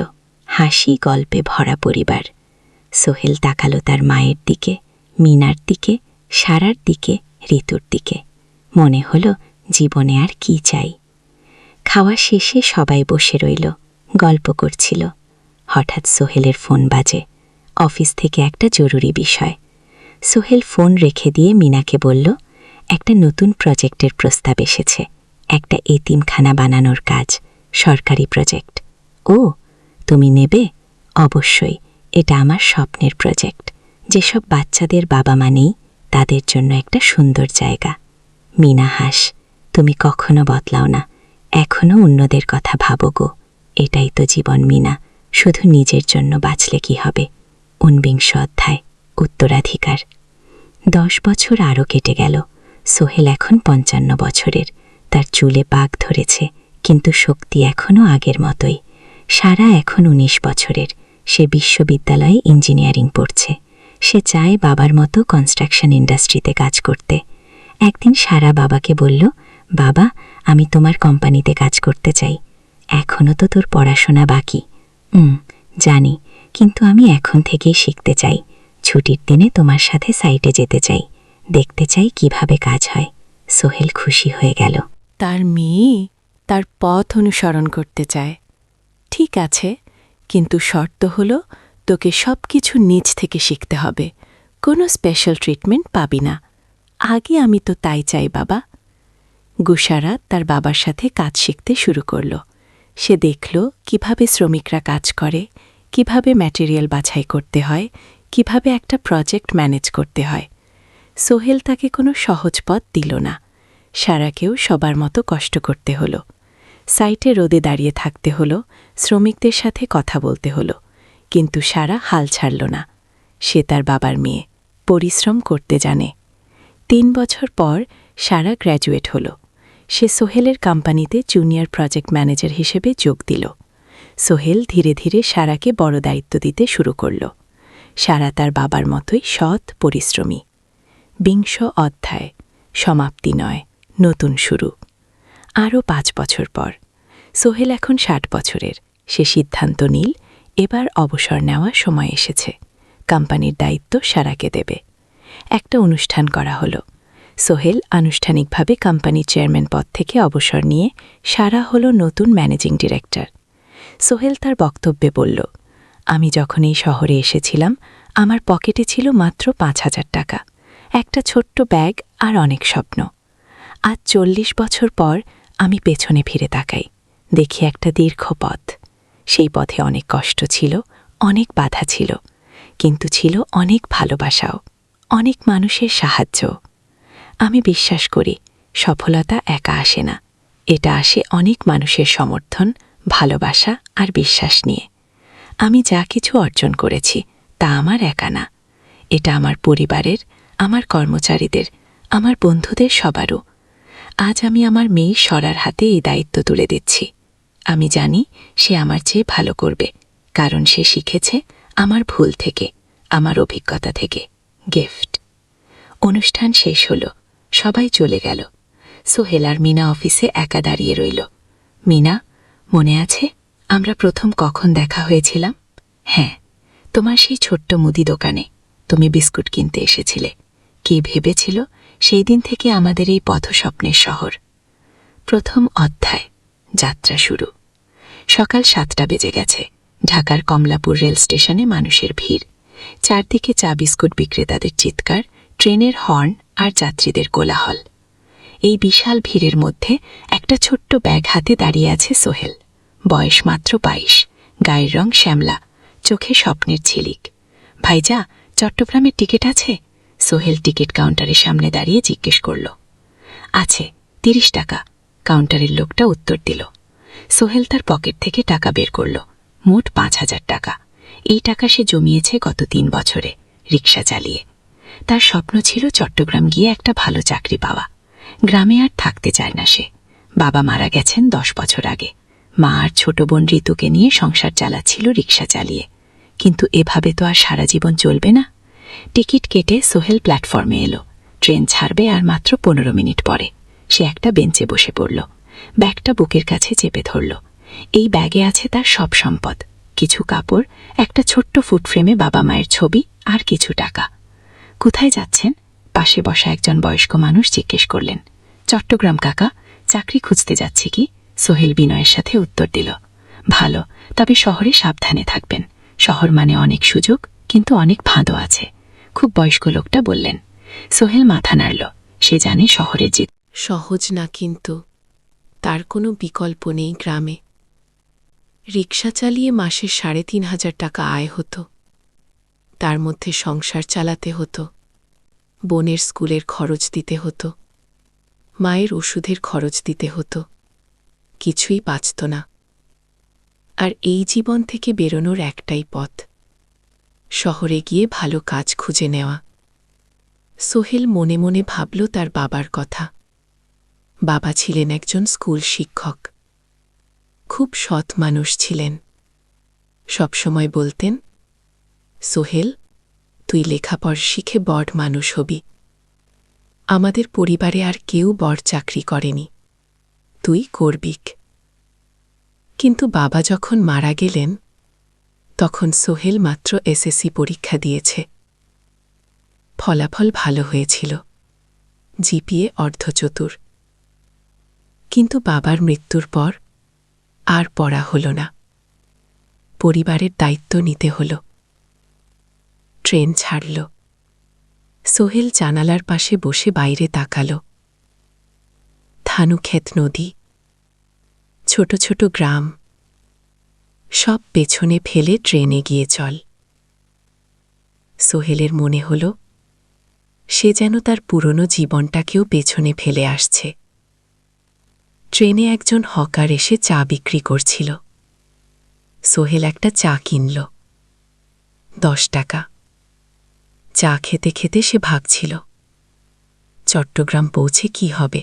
হাসি গল্পে ভরা পরিবার। সোহেল তাকালো তার মায়ের দিকে, মিনার দিকে, সারার দিকে, ঋতুর দিকে। মনে হলো জীবনে আর কি চাই। খাওয়া শেষে সবাই বসে রইল, গল্প করছিল। হঠাৎ সোহেলের ফোন বাজে। অফিস থেকে একটা জরুরি বিষয়। সোহেল ফোন রেখে দিয়ে মিনাকে বলল, একটা নতুন প্রজেক্টের প্রস্তাব এসেছে, একটা এতিমখানা বানানোর কাজ, সরকারি প্রজেক্ট। ও, তুমি নেবে? অবশ্যই, এটা আমার স্বপ্নের প্রজেক্ট। যেসব বাচ্চাদের বাবা মা নেই তাদের জন্য একটা সুন্দর জায়গা। মিনা হাস, তুমি কখনো বদলাও না, এখনও অন্যদের কথা ভাবো গো। এটাই তো জীবন মিনা, শুধু নিজের জন্য বাঁচলে কি হবে। 49 অধ্যায়, উত্তরাধিকার। 10 বছর আরও কেটে গেল। সোহেল এখন 55 বছরের। তার চুলে পাক ধরেছে, কিন্তু শক্তি এখনও আগের মতোই। সারা এখন 19 বছরের। সে বিশ্ববিদ্যালয়ে ইঞ্জিনিয়ারিং পড়ছে। সে চায় বাবার মতো কনস্ট্রাকশন ইন্ডাস্ট্রিতে কাজ করতে। একদিন সারা বাবাকে বলল, বাবা, আমি তোমার কোম্পানিতে কাজ করতে চাই। এখনও তো তোর পড়াশোনা বাকি। জানি, কিন্তু আমি এখন থেকেই শিখতে চাই। ছুটির দিনে তোমার সাথে সাইটে যেতে চাই, দেখতে চাই কিভাবে কাজ হয়। সোহেল খুশি হয়ে গেল। তার মেয়ে তার পথ অনুসরণ করতে চায়। ঠিক আছে, কিন্তু শর্ত হলো তোকে সব কিছু নিজ থেকে শিখতে হবে, কোনো স্পেশাল ট্রিটমেন্ট পাবি না। আগে আমি তো তাই চাই বাবা। গুশারা তার বাবার সাথে কাজ শিখতে শুরু করল। সে দেখল কিভাবে শ্রমিকরা কাজ করে, কিভাবে ম্যাটেরিয়াল বাছাই করতে হয়, কিভাবে একটা প্রজেক্ট ম্যানেজ করতে হয়। সোহেল তাকে কোনো সহজ পথ দিল না। সারাকেও সবার মতো কষ্ট করতে হলো। সাইটে রোদে দাঁড়িয়ে থাকতে হলো, শ্রমিকদের সাথে কথা বলতে হলো, কিন্তু সারা হাল ছাড়ল না। সে তার বাবার মেয়ে, পরিশ্রম করতে জানে। 3 বছর পর সারা গ্র্যাজুয়েট হল। সে সোহেলের কোম্পানিতে জুনিয়র প্রজেক্ট ম্যানেজার হিসেবে যোগ দিল। সোহেল ধীরে ধীরে সারাকে বড় দায়িত্ব দিতে শুরু করল। সারা তার বাবার মতোই সৎ, পরিশ্রমী। 20 অধ্যায়, সমাপ্তি নয়, নতুন শুরু। আরও 5 বছর পর সোহেল এখন 60 বছরের। সে সিদ্ধান্ত নিল, এবার অবসর নেওয়া সময় এসেছে। কোম্পানির দায়িত্ব সারাকে দেবে। একটা অনুষ্ঠান করা হলো। সোহেল আনুষ্ঠানিকভাবে কোম্পানির চেয়ারম্যান পদ থেকে অবসর নিয়ে সারা হল নতুন ম্যানেজিং ডিরেক্টর। সোহেল তার বক্তব্যে বলল, আমি যখন এই শহরে এসেছিলাম আমার পকেটে ছিল মাত্র 5,000 টাকা, একটা ছোট্ট ব্যাগ আর অনেক স্বপ্ন। আজ 40 বছর পর আমি পেছনে ফিরে তাকাই, দেখি একটা দীর্ঘ পথ। সেই পথে অনেক কষ্ট ছিল, অনেক বাধা ছিল, কিন্তু ছিল অনেক ভালোবাসাও, অনেক মানুষের সাহায্য। আমি বিশ্বাস করি সফলতা একা আসে না, এটা আসে অনেক মানুষের সমর্থন, ভালোবাসা আর বিশ্বাস নিয়ে। আমি যা কিছু অর্জন করেছি তা আমার একা না, এটা আমার পরিবারের, আমার কর্মচারীদের, আমার বন্ধুদের সবারও। আজ আমি আমার মেয়ে সরার হাতে এই দায়িত্ব তুলে দিচ্ছি। আমি জানি সে আমার চেয়ে ভালো করবে, কারণ সে শিখেছে আমার ভুল থেকে, আমার অভিজ্ঞতা থেকে। গিফট। অনুষ্ঠান শেষ হলো, সবাই চলে গেল। সোহেল আর মিনা অফিসে একা দাঁড়িয়ে রইল। মিনা, মনে আছে আমরা প্রথম কখন দেখা হয়েছিলাম? হ্যাঁ, তোমার সেই ছোট্ট মুদি দোকানে তুমি বিস্কুট কিনতে এসেছিলে। কে ভেবেছিল সেই দিন থেকে আমাদের এই পথস্বপ্নের শহর। প্রথম অধ্যায়, যাত্রা শুরু। সকাল 7টা বেজে গেছে। ঢাকার কমলাপুর রেল স্টেশনে মানুষের ভিড়। চারদিকে চা বিস্কুট বিক্রেতাদের চিৎকার, ট্রেনের হর্ন আর যাত্রীদের কোলাহল। এই বিশাল ভিড়ের মধ্যে একটা ছোট্ট ব্যাগ হাতে দাঁড়িয়ে আছে সোহেল। বয়স মাত্র 22, গায়ের রং শ্যামলা, চোখে স্বপ্নের ঝিলিক। ভাইজা, চট্টগ্রামের টিকিট আছে? সোহেল টিকিট কাউন্টারের সামনে দাঁড়িয়ে জিজ্ঞেস করল। আছে, 30 টাকা। কাউন্টারের লোকটা উত্তর দিল। সোহেল তার পকেট থেকে টাকা বের করল, মোট 5,000 টাকা। এই টাকা সে জমিয়েছে গত 3 বছরে রিক্সা চালিয়ে। তার স্বপ্ন ছিল চট্টগ্রাম গিয়ে একটা ভালো চাকরি পাওয়া। গ্রামে আর থাকতে চায় না সে। বাবা মারা গেছেন 10 বছর আগে। মা আর ছোট বোন ঋতুকে নিয়ে সংসার চালাচ্ছিল রিক্সা চালিয়ে। কিন্তু এভাবে তো আর সারা জীবন চলবে না। টিকিট কেটে সোহেল প্ল্যাটফর্মে এলো। ট্রেন ছাড়বে আর মাত্র 15 মিনিট পরে। সে একটা বেঞ্চে বসে পড়ল, ব্যাগটা বুকের কাছে চেপে ধরল। এই ব্যাগে আছে তার সব সম্পদ, কিছু কাপড়, একটা ছোট্ট ফুটফ্রেমে বাবা মায়ের ছবি আর কিছু টাকা। কোথায় যাচ্ছেন? পাশে বসা একজন বয়স্ক মানুষ জিজ্ঞেস করলেন। চট্টগ্রাম কাকা, চাকরি খুঁজতে যাচ্ছে কি? সোহেল বিনয়ের সাথে উত্তর দিল। ভালো, তবে শহরে সাবধানে থাকবেন। শহর মানে অনেক সুযোগ, কিন্তু অনেক ফাঁদও আছে। খুব বয়স্ক লোকটা বললেন। সোহেল মাথা নাড়ল। সে জানে শহরের জিত সহজ না, কিন্তু তার কোনো বিকল্প নেই গ্রামে। রিক্সা চালিয়ে মাসে 3,500 টাকা আয় হতো। তার মধ্যে সংসার চালাতে হতো, বোনের স্কুলের খরচ দিতে হতো, মায়ের ওষুধের খরচ দিতে হতো। কিছুই বাঁচত না। আর এই জীবন থেকে বেরোনোর একটাই পথ, শহরে গিয়ে ভালো কাজ খুঁজে নেওয়া। সোহেল মনে মনে ভাবল তার বাবার কথা। বাবা ছিলেন একজন স্কুল শিক্ষক। খুব সৎ মানুষ ছিলেন। সবসময় বলতেন, সোহেল, তুই লেখাপড় শিখে বড় মানুষ হবি। আমাদের পরিবারে আর কেউ বড় চাকরি করেনি, তুই করবিক। কিন্তু বাবা যখন মারা গেলেন, তখন সোহেল মাত্র এসএসসি পরীক্ষা দিয়েছে। ফলাফল ভালো হয়েছিল, জিপিএ অর্ধচতুর। কিন্তু বাবার মৃত্যুর পর আর পড়া হল না। পরিবারের দায়িত্ব নিতে হল। ট্রেন ছাড়ল। সোহেল জানালার পাশে বসে বাইরে তাকাল। ধানুক্ষেত নদী, ছোট ছোট গ্রাম, সব পেছনে ফেলে ট্রেনে গিয়ে চল। সোহেলের মনে হল সে যেন তার পুরনো জীবনটাকেও পেছনে ফেলে আসছে। ট্রেনে একজন হকার এসে চা বিক্রি করছিল। সোহেল একটা চা কিনল, 10 টাকা। চা খেতে খেতে সে ভাবছিল, চট্টগ্রাম পৌঁছে কি হবে?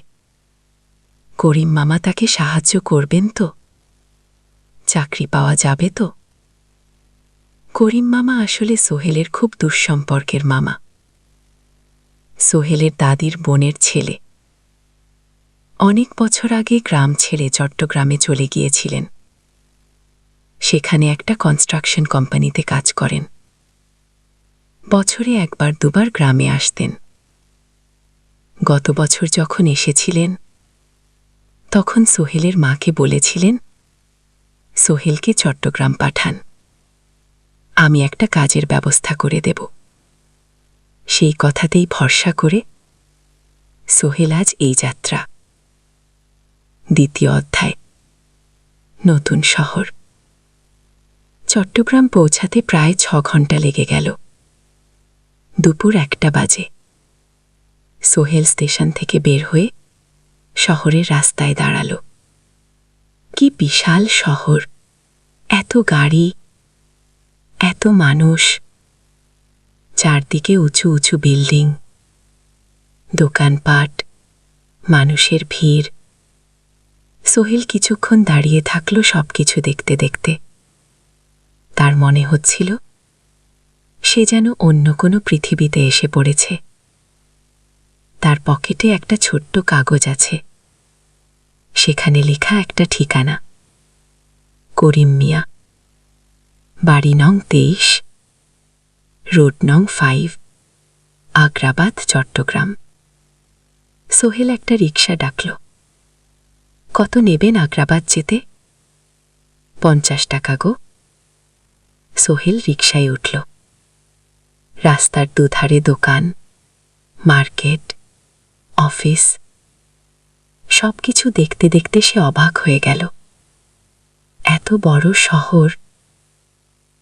করিম মামা তাকে সাহায্য করবেন তো? চাকরি পাওয়া যাবে তো? করিম মামা আসলে সোহেলের খুব দুঃসম্পর্কের মামা। সোহেলের দাদির বোনের ছেলে। অনেক বছর আগে গ্রাম ছেড়ে চট্টগ্রামে চলে গিয়েছিলেন। সেখানে একটা কনস্ট্রাকশন কোম্পানিতে কাজ করেন। বছরে 1-2 বার গ্রামে আসতেন। গত বছর যখন এসেছিলেন, তখন সোহেলের মাকে বলেছিলেন, সোহেলকে চট্টগ্রাম পাঠান, আমি একটা কাজের ব্যবস্থা করে দেব। সেই কথাতেই ভরসা করে সোহেল আজ এই যাত্রা। দ্বিতীয় অধ্যায়, নতুন শহর। চট্টগ্রাম পৌঁছাতে প্রায় 6 ঘন্টা লেগে গেল। দুপুর 1টা বাজে। সোহেল স্টেশন থেকে বের হয়ে শহরের রাস্তায় দাঁড়াল। কি বিশাল শহর! এত গাড়ি, এত মানুষ, চারদিকে উঁচু উঁচু বিল্ডিং, দোকানপাট, মানুষের ভিড়। সোহেল কিছুক্ষণ দাঁড়িয়ে থাকল সবকিছু দেখতে দেখতে। তার মনে হচ্ছিল সে যেন অন্য কোনো পৃথিবীতে এসে পড়েছে। তার পকেটে একটা ছোট্ট কাগজ আছে। সেখানে লেখা একটা ঠিকানা, করিম মিয়া, বাড়ি নং 23, রোড নং 5, আগ্রাবাদ, চট্টগ্রাম। সোহেল একটা রিক্সা ডাকল। কত নেবেন আগ্রাবাদ যেতে? 50 টাকা গো। সোহেল রিক্সায় উঠল। রাস্তার দুধারে দোকান, মার্কেট, অফিস, সবকিছু দেখতে দেখতে সে অবাক হয়ে গেল। এত বড় শহর,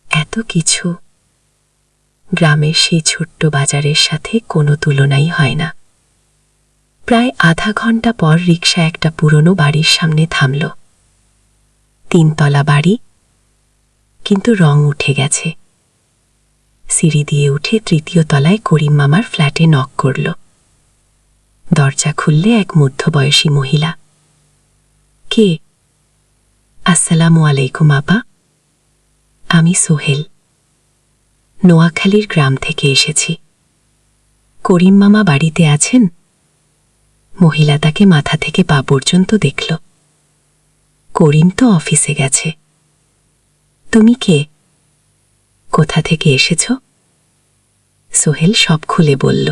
এত কিছু, গ্রামের সেই ছোট্ট বাজারের সাথে কোনো তুলনাই হয় না। প্রায় আধা ঘন্টা পর রিকশা একটা পুরনো বাড়ির সামনে থামল। 3 তলা বাড়ি, কিন্তু রং উঠে গেছে। সিঁড়ি দিয়ে উঠে 3য় তলায় করিম মামার ফ্ল্যাটে নক করল। দরজা খুললে এক মধ্যবয়সী মহিলা। কে? আসসালামু আলাইকুম আপা, আমি সোহেল, নোয়াখালীর গ্রাম থেকে এসেছি। করিম মামা বাড়িতে আছেন? মহিলা তাকে মাথা থেকে পা পর্যন্ত দেখল। করিম তো অফিসে গেছে। তুমি কে? কোথা থেকে এসেছ? সোহেল সব খুলে বলল।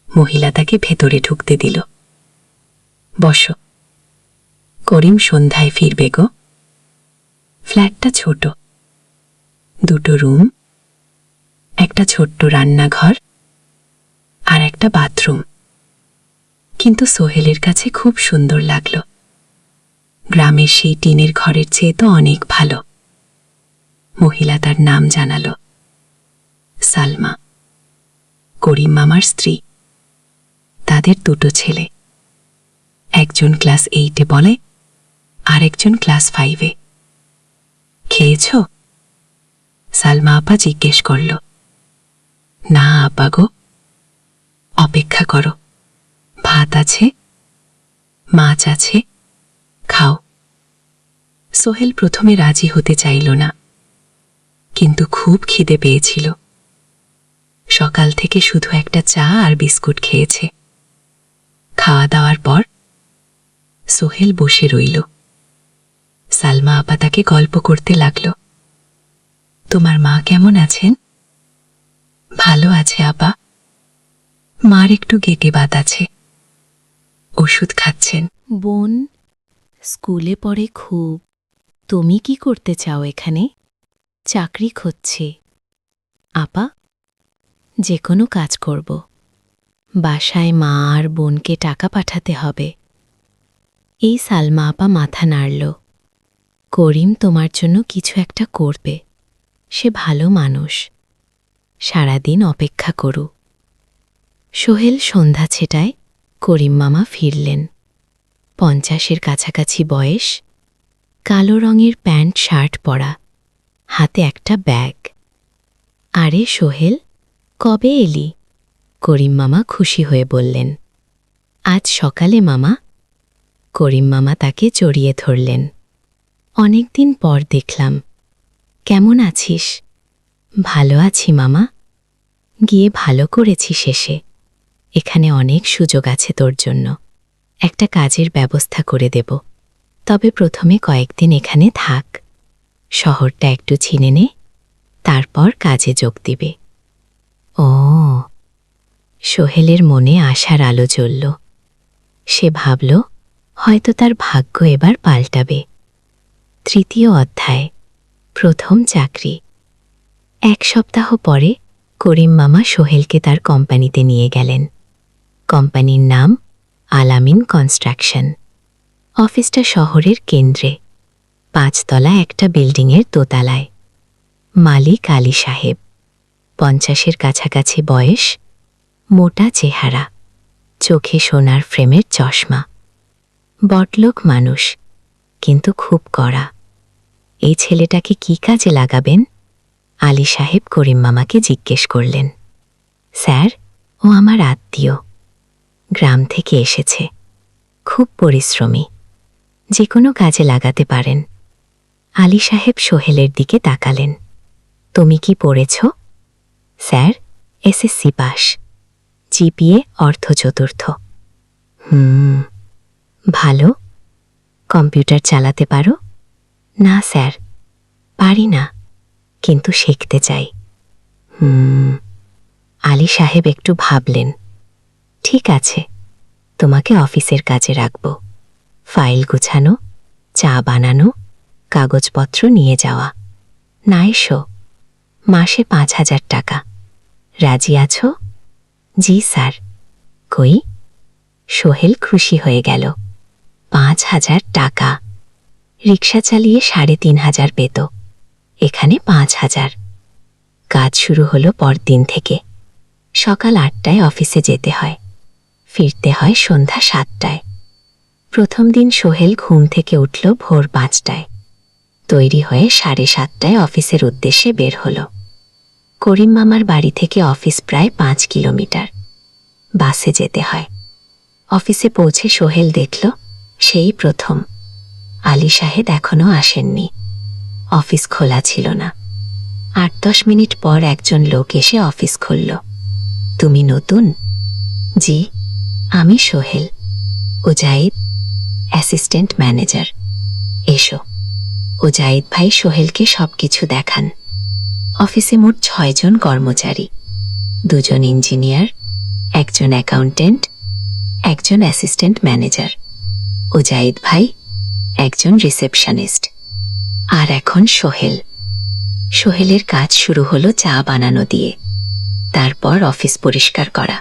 মহিলা তাকে ভেতরে ঢুকতে দিল। বসো। করিম সন্ধ্যায় ফিরবে গো। ফ্ল্যাটটা ছোট, 2টো রুম, একটা ছোট্ট রান্নাঘর আর একটা বাথরুম। কিন্তু সোহেলের কাছে খুব সুন্দর লাগল। গ্রামের সেই টিনের ঘরের চেয়ে তো অনেক ভালো। মহিলা তার নাম জানাল। সালমা, করিম মামার স্ত্রী। তাদের 2টো ছেলে, একজন ক্লাস 8-এ পড়ে, আর একজন ক্লাস 5-এ। খেয়েছ? সালমা আপা জিজ্ঞেস করল। না আপা গো। অপেক্ষা করো, ভাত আছে, মাছ আছে, খাও। সোহেল প্রথমে রাজি হতে চাইল না, কিন্তু খুব খিদে পেয়েছিল। সকাল থেকে শুধু একটা চা আর বিস্কুট খেয়েছে। খাওয়া দাওয়ার পর সোহেল বসে রইল। সালমা আপা তাকে গল্প করতে লাগল। তোমার মা কেমন আছেন? ভালো আছে আপা, মার একটু গেটে বাত আছে, ওষুধ খাচ্ছেন। বোন স্কুলে পড়ে খুব। তুমি কি করতে চাও এখানে? চাকরি খুঁজছে। আপা, যে কোনো কাজ করব। বাসায় মা আর বোনকে টাকা পাঠাতে হবে। এই সালমা আপা মাথা নাড়ল। করিম তোমার জন্য কিছু একটা করবে। সে ভালো মানুষ। সারাদিন অপেক্ষা করু। সোহেল সন্ধ্যা ছেটায় করিম মামা ফিরলেন। 50-এর কাছাকাছি বয়স, কালো রঙের প্যান্ট শার্ট পরা, হাতে একটা ব্যাগ। আরে সোহেল, কবে এলি? করিম মামা খুশি হয়ে বললেন। আজ সকালে মামা। করিম মামা তাকে জড়িয়ে ধরলেন। অনেকদিন পর দেখলাম। কেমন আছিস? ভালো আছি মামা। গিয়ে ভালো করেছি শেষে। এখানে অনেক সুযোগ আছে তোর জন্য। একটা কাজের ব্যবস্থা করে দেব, তবে প্রথমে কয়েকদিন এখানে থাক। শহরটা একটু চিনে নে, তারপর কাজে যোগ দিবে। ও, সোহেলের মনে আশার আলো জ্বলল। সে ভাবল হয়তো তার ভাগ্য এবার পাল্টাবে। 3য় অধ্যায়, প্রথম চাকরি। 1 সপ্তাহ পরে করিম মামা সোহেলকে তার কোম্পানিতে নিয়ে গেলেন। কোম্পানির নাম আলামিন কনস্ট্রাকশন। অফিসটা শহরের কেন্দ্রে, 5 তলা একটা বিল্ডিংয়ের দোতলায়। মালিক আলী সাহেব, 50-এর কাছাকাছি বয়স, মোটা চেহারা, চোখে সোনার ফ্রেমের চশমা। বড়লোক মানুষ, কিন্তু খুব কড়া। এই ছেলেটাকে কি কাজে লাগাবেন? আলী সাহেব করিম মামাকে জিজ্ঞেস করলেন। স্যার, ও আমার আত্মীয়, গ্রাম থেকে এসেছে, খুব পরিশ্রমী, যে কোনো কাজে লাগাতে পারেন। আলী সাহেব সোহেলের দিকে তাকালেন। তুমি কি পড়েছ? স্যার, এসএসসি পাস, জিপিএ অর্ধ চতুর্থ। ভালো। কম্পিউটার চালাতে পারো? না স্যার, পারি না, কিন্তু শিখতে চাই। আলী সাহেব একটু ভাবলেন। ঠিক আছে, তোমাকে অফিসের কাজে রাখব। ফাইল গুছানো, চা বানানো, কাগজপত্র নিয়ে যাওয়া। না এসো, মাসে 5,000 টাকা। রাজি আছো? জি স্যার। কই? সোহেল খুশি হয়ে গেল। 5,000 টাকা! রিক্সা চালিয়ে 3,500 পেত, এখানে 5,000। কাজ শুরু হলো পরদিন থেকে। সকাল 8টায় অফিসে যেতে হয়, ফিরতে হয় সন্ধ্যা 7টায়। প্রথম দিন সোহেল ঘুম থেকে উঠল ভোর 5টায়। তৈরি হয়ে 7:30টায় অফিসের উদ্দেশ্যে বের হল। করিম মামার বাড়ি থেকে অফিস প্রায় 5 কিলোমিটার। বাসে যেতে হয়। অফিসে পৌঁছে সোহেল দেখল সেই প্রথম আলী সাহেব এখনো আসেননি। অফিস খোলা ছিল না। 8-10 মিনিট পর একজন লোক এসে অফিস খুলল। তুমি নতুন? জি, আমি সোহেল। ওজাইদ, assistant manager. এসো। ওজাইদ ভাই সোহেলকে সবকিছু দেখান। অফিসে মোট 6 জন কর্মচারী, 2 জন ইঞ্জিনিয়ার, 1 জন অ্যাকাউন্টেন্ট, 1 জন অ্যাসিস্ট্যান্ট ম্যানেজার। ওজাইদ ভাই, 1 জন রিসেপশনিস্ট। আর এখন সোহেল। সোহেলের কাজ শুরু হলো চা বানানো দিয়ে। তারপর অফিস পরিষ্কার করা,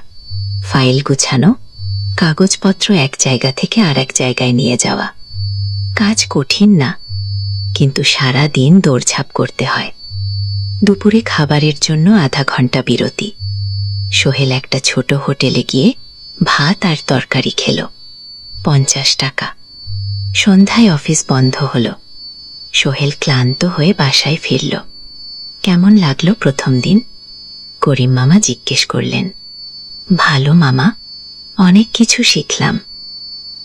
ফাইল গুছানো, কাগজপত্র এক জায়গা থেকে আর এক জায়গায় নিয়ে যাওয়া। কাজ কঠিন না, কিন্তু সারা দিন দৌড়ঝাঁপ করতে হয়। দুপুরে খাবারের জন্য আধা ঘন্টা বিরতি। সোহেল একটা ছোট হোটেলে গিয়ে ভাত আর তরকারি খেল। 50 টাকা। সন্ধ্যায় অফিস বন্ধ হলো। সোহেল ক্লান্ত হয়ে বাসায় ফিরল। কেমন লাগলো প্রথম দিন? করিম মামা জিজ্ঞেস করলেন। ভালো মামা, অনেক কিছু শিখলাম।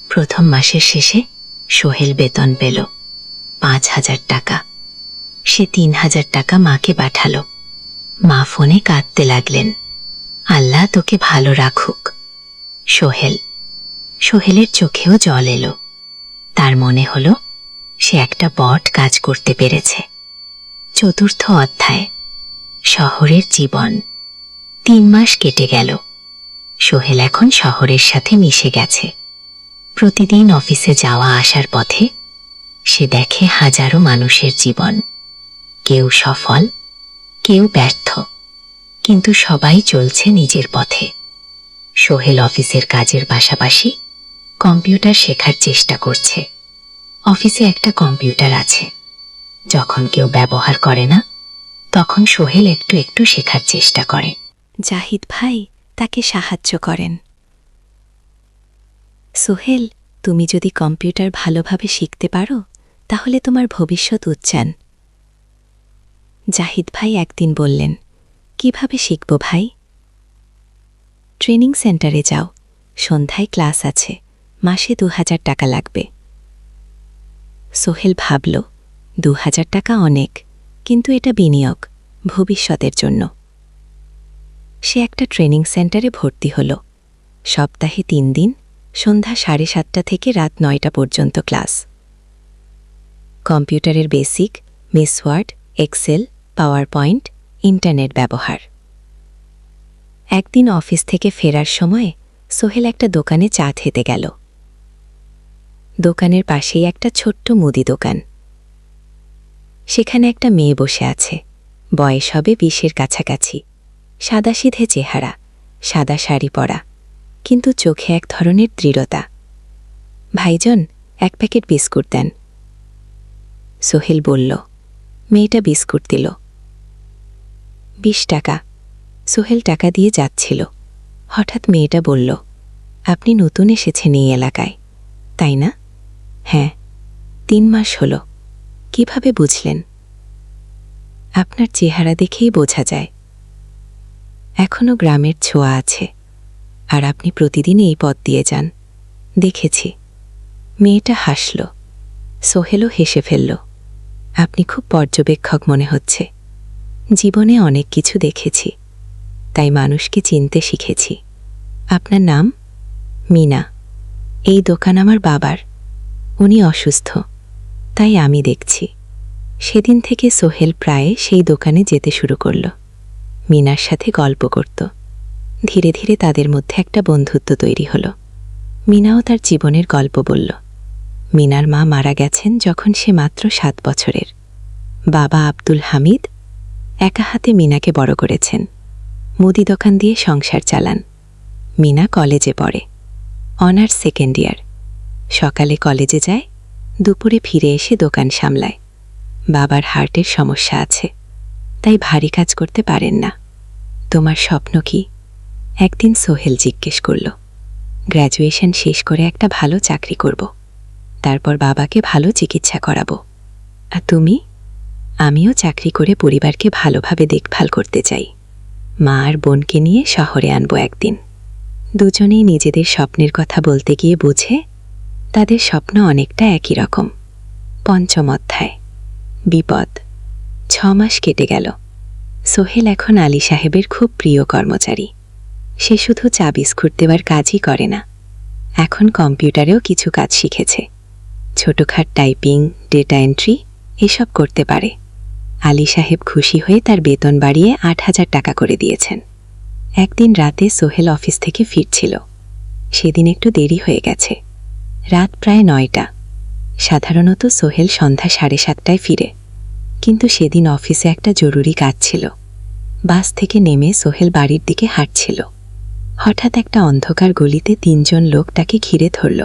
প্রথম মাসের শেষে সোহেল বেতন পেল 5,000 টাকা। সে 3,000 টাকা মাকে পাঠালো। মা ফোনে কাঁদতে লাগলেন, আল্লাহ তোকে ভালো রাখুক। সোহেলের চোখেও জল এলো। তার মনে হলো সে একটা বড় কাজ করতে পেরেছে। 4র্থ অধ্যায়, শহরের জীবন। 3 মাস কেটে গেল। সোহেল এখন শহরের সাথে মিশে গেছে। প্রতিদিন অফিসে যাওয়া আসার পথে সে দেখে হাজারো মানুষের জীবন। কেউ সফল, কেউ ব্যর্থ, কিন্তু সবাই চলছে নিজের পথে। সোহেল অফিসের কাজের পাশাপাশি কম্পিউটার শেখার চেষ্টা করছে। অফিসে একটা কম্পিউটার আছে। যখন কেউ ব্যবহার করে না, তখন সোহেল একটু একটু শেখার চেষ্টা করে। জাহিদ ভাই তাকে সাহায্য করেন। সোহেল, তুমি যদি কম্পিউটার ভালোভাবে শিখতে পারো তাহলে তোমার ভবিষ্যৎ উজ্জ্বল। জাহিদ ভাই একদিন বললেন, কিভাবে শিখব ভাই? ট্রেনিং সেন্টারে যাও, সন্ধ্যায় ক্লাস আছে, মাসে 2,000 টাকা লাগবে। সোহেল ভাবল, 2,000 টাকা অনেক, কিন্তু এটা বিনিয়োগ, ভবিষ্যতের জন্য। সে একটা ট্রেনিং সেন্টারে ভর্তি হল। সপ্তাহে 3 দিন, সন্ধ্যা 7:30 থেকে রাত 9টা পর্যন্ত ক্লাস। কম্পিউটারের basic, MS Word, Excel, power point, internet ব্যবহার। একদিন অফিস থেকে ফেরার সময় সোহেল একটা দোকানে চা খেতে গেল। দোকানের পাশেই একটা ছোট্ট মুদি দোকান। সেখানে একটা মেয়ে বসে আছে, বয়স হবে 20-এর কাছাকাছি। সাদাসিধে চেহারা, সাদা শাড়ি পরা, কিন্তু চোখে এক ধরনের দৃঢ়তা। ভাইজন, 1 প্যাকেট বিস্কুট দেন। সোহেল বলল। মেয়েটা বিস্কুট দিল। 20 টাকা। সোহেল টাকা দিয়ে যাচ্ছিল। হঠাৎ মেয়েটা বলল, আপনি নতুন এসেছেন এই এলাকায়, তাই না? হ্যাঁ। 3 মাস হল। কিভাবে বুঝলেন? আপনার চেহারা দেখেই বোঝা যায়। এখনও গ্রামের ছোঁয়া আছে, আর আপনি প্রতিদিন এই পথ দিয়ে যান। দেখেছি। মেয়েটা হাসল। সোহেলও হেসে ফেলল। আপনি খুব পর্যবেক্ষক মনে হচ্ছে। জীবনে অনেক কিছু দেখেছি, তাই মানুষকে চিনতে শিখেছি। আপনার নাম? মিনা। এই দোকান আমার বাবার। উনি অসুস্থ, তাই আমি দেখছি। সেদিন থেকে সোহেল প্রায় সেই দোকানে যেতে শুরু করল। মিনার সাথে গল্প করত। ধীরে ধীরে তাদের মধ্যে একটা বন্ধুত্ব তৈরি হল। মিনাও তার জীবনের গল্প বলল। মিনার মা মারা গেছেন যখন সে মাত্র 7 বছরের। বাবা আব্দুল হামিদ একা হাতে মিনাকে বড় করেছেন। মুদি দোকান দিয়ে সংসার চালান। মিনা কলেজে পড়ে, অনার্স 2nd ইয়ার। সকালে কলেজে যায়, দুপুরে ফিরে এসে দোকান সামলায়। বাবার হার্টের সমস্যা আছে, তাই ভারী কাজ করতে পারেন না। তোমার স্বপ্ন কি? একদিন সোহেল জিজ্ঞেস করল। গ্র্যাজুয়েশন শেষ করে একটা ভালো চাকরি করব, তারপর বাবাকে ভালো চিকিৎসা করাবো। আর তুমি? আমিও চাকরি করে পরিবারকে ভালোভাবে দেখভাল করতে চাই। মা আর বোনকে নিয়ে শহরে আনবো একদিন। দুজনেই নিজেদের স্বপ্নের কথা বলতে গিয়ে বুঝে তাদের স্বপ্ন অনেকটা একই রকম। পঞ্চম অধ্যায়, বিপদ। 6 মাস কেটে গেল। সোহেল এখন আলী সাহেবের খুব প্রিয় কর্মচারী। সে শুধু চা বিস্কুট দেওয়ার কাজই করে না, এখন কম্পিউটারেও কিছু কাজ শিখেছে। ছোটখাট টাইপিং, ডেটা এন্ট্রি এসব করতে পারে। আলী সাহেব খুশি হয়ে তার বেতন বাড়িয়ে 8,000 টাকা করে দিয়েছেন। একদিন রাতে সোহেল অফিস থেকে ফিরছিল। সেদিন একটু দেরি হয়ে গেছে, রাত প্রায় 9টা। সাধারণত সোহেল সন্ধ্যা 7:30টায় ফিরে, কিন্তু সেদিন অফিসে একটা জরুরি কাজ ছিল। বাস থেকে নেমে সোহেল বাড়ির দিকে হাঁটছিল। হঠাৎ একটা অন্ধকার গলিতে 3 জন লোক তাকে ঘিরে ধরল।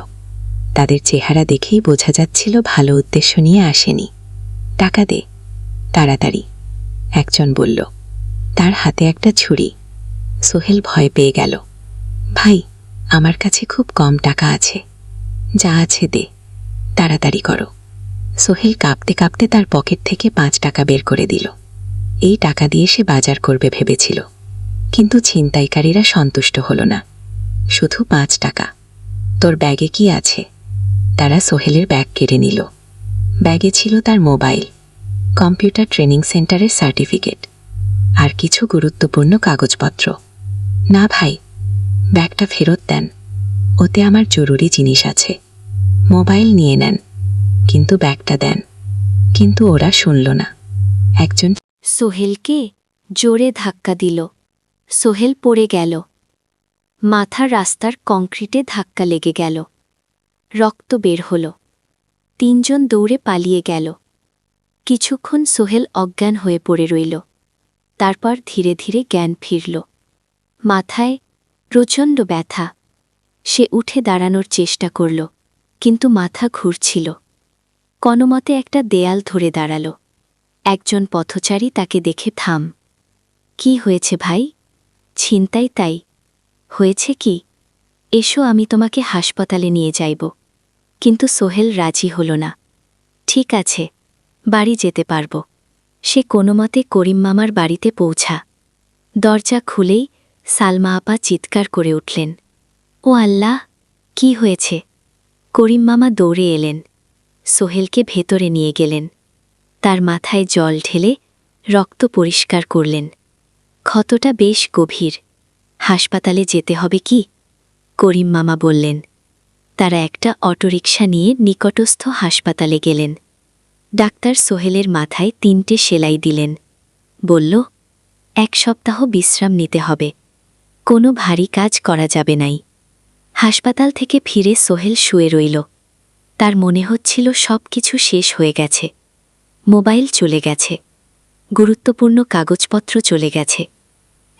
তাদের চেহারা দেখেই বোঝা যাচ্ছিল ভালো উদ্দেশ্য নিয়ে আসেনি। টাকা দে, তাড়াতাড়ি, একজন বলল। তার হাতে একটা ছুরি। সোহেল ভয় পেয়ে গেল। ভাই, আমার কাছে খুব কম টাকা আছে, যা আছে দে, তাড়াতাড়ি করো। সোহেল কাঁপতে কাঁপতে তার পকেট থেকে 5 টাকা বের করে দিল। এই টাকা দিয়ে সে বাজার করবে ভেবেছিল, কিন্তু ছিনতাইকারীরা সন্তুষ্ট হল না। শুধু 5 টাকা। তোর ব্যাগে কি আছে? তারা সোহেলের ব্যাগ কেড়ে নিল। ব্যাগে ছিল তার মোবাইল, কম্পিউটার ট্রেনিং সেন্টারের সার্টিফিকেট আর কিছু গুরুত্বপূর্ণ কাগজপত্র। না ভাই, ব্যাগটা ফেরত দেন, ওতে আমার জরুরি জিনিস আছে। মোবাইল নিয়ে নেন, কিন্তু ব্যাগটা দেন। কিন্তু ওরা শুনল না। একজন সোহেলকে জোরে ধাক্কা দিল। সোহেল পড়ে গেল। মাথা রাস্তার কংক্রিটে ধাক্কা লেগে গেল। রক্ত বের হল। 3 জন দৌড়ে পালিয়ে গেল। কিছুক্ষণ সোহেল অজ্ঞান হয়ে পড়ে রইল। তারপর ধীরে ধীরে জ্ঞান ফিরল। মাথায় প্রচণ্ড ব্যথা। সে উঠে দাঁড়ানোর চেষ্টা করল, কিন্তু মাথা ঘুরছিল। কোনোমতে একটা দেয়াল ধরে দাঁড়াল। একজন পথচারী তাকে দেখে থাম। কি হয়েছে ভাই? ছিনতাই তাই? হয়েছে কি? এসো, আমি তোমাকে হাসপাতালে নিয়ে যাইব। কিন্তু সোহেল রাজি হল না। ঠিক আছে, বাড়ি যেতে পারব। সে কোনোমতে করিম মামার বাড়িতে পৌঁছা। দরজা খুলেই সালমা আপা চিৎকার করে উঠলেন, ও আল্লাহ, কি হয়েছে? করিম মামা দৌড়ে এলেন, সোহেলকে ভেতরে নিয়ে গেলেন। তার মাথায় জল ঢেলে রক্ত পরিষ্কার করলেন। ক্ষতটা বেশ গভীর। হাসপাতালে যেতে হবে কি? করিম মামা বললেন। তারা একটা অটোরিকশা নিয়ে নিকটস্থ হাসপাতালে গেলেন। ডাক্তার সোহেলের মাথায় 3টে সেলাই দিলেন। বলল, 1 সপ্তাহ বিশ্রাম নিতে হবে, কোনো ভারী কাজ করা যাবে নাই। হাসপাতাল থেকে ফিরে সোহেল শুয়ে রইল। তার মনে হচ্ছিল সব কিছু শেষ হয়ে গেছে। মোবাইল চলে গেছে, গুরুত্বপূর্ণ কাগজপত্র চলে গেছে।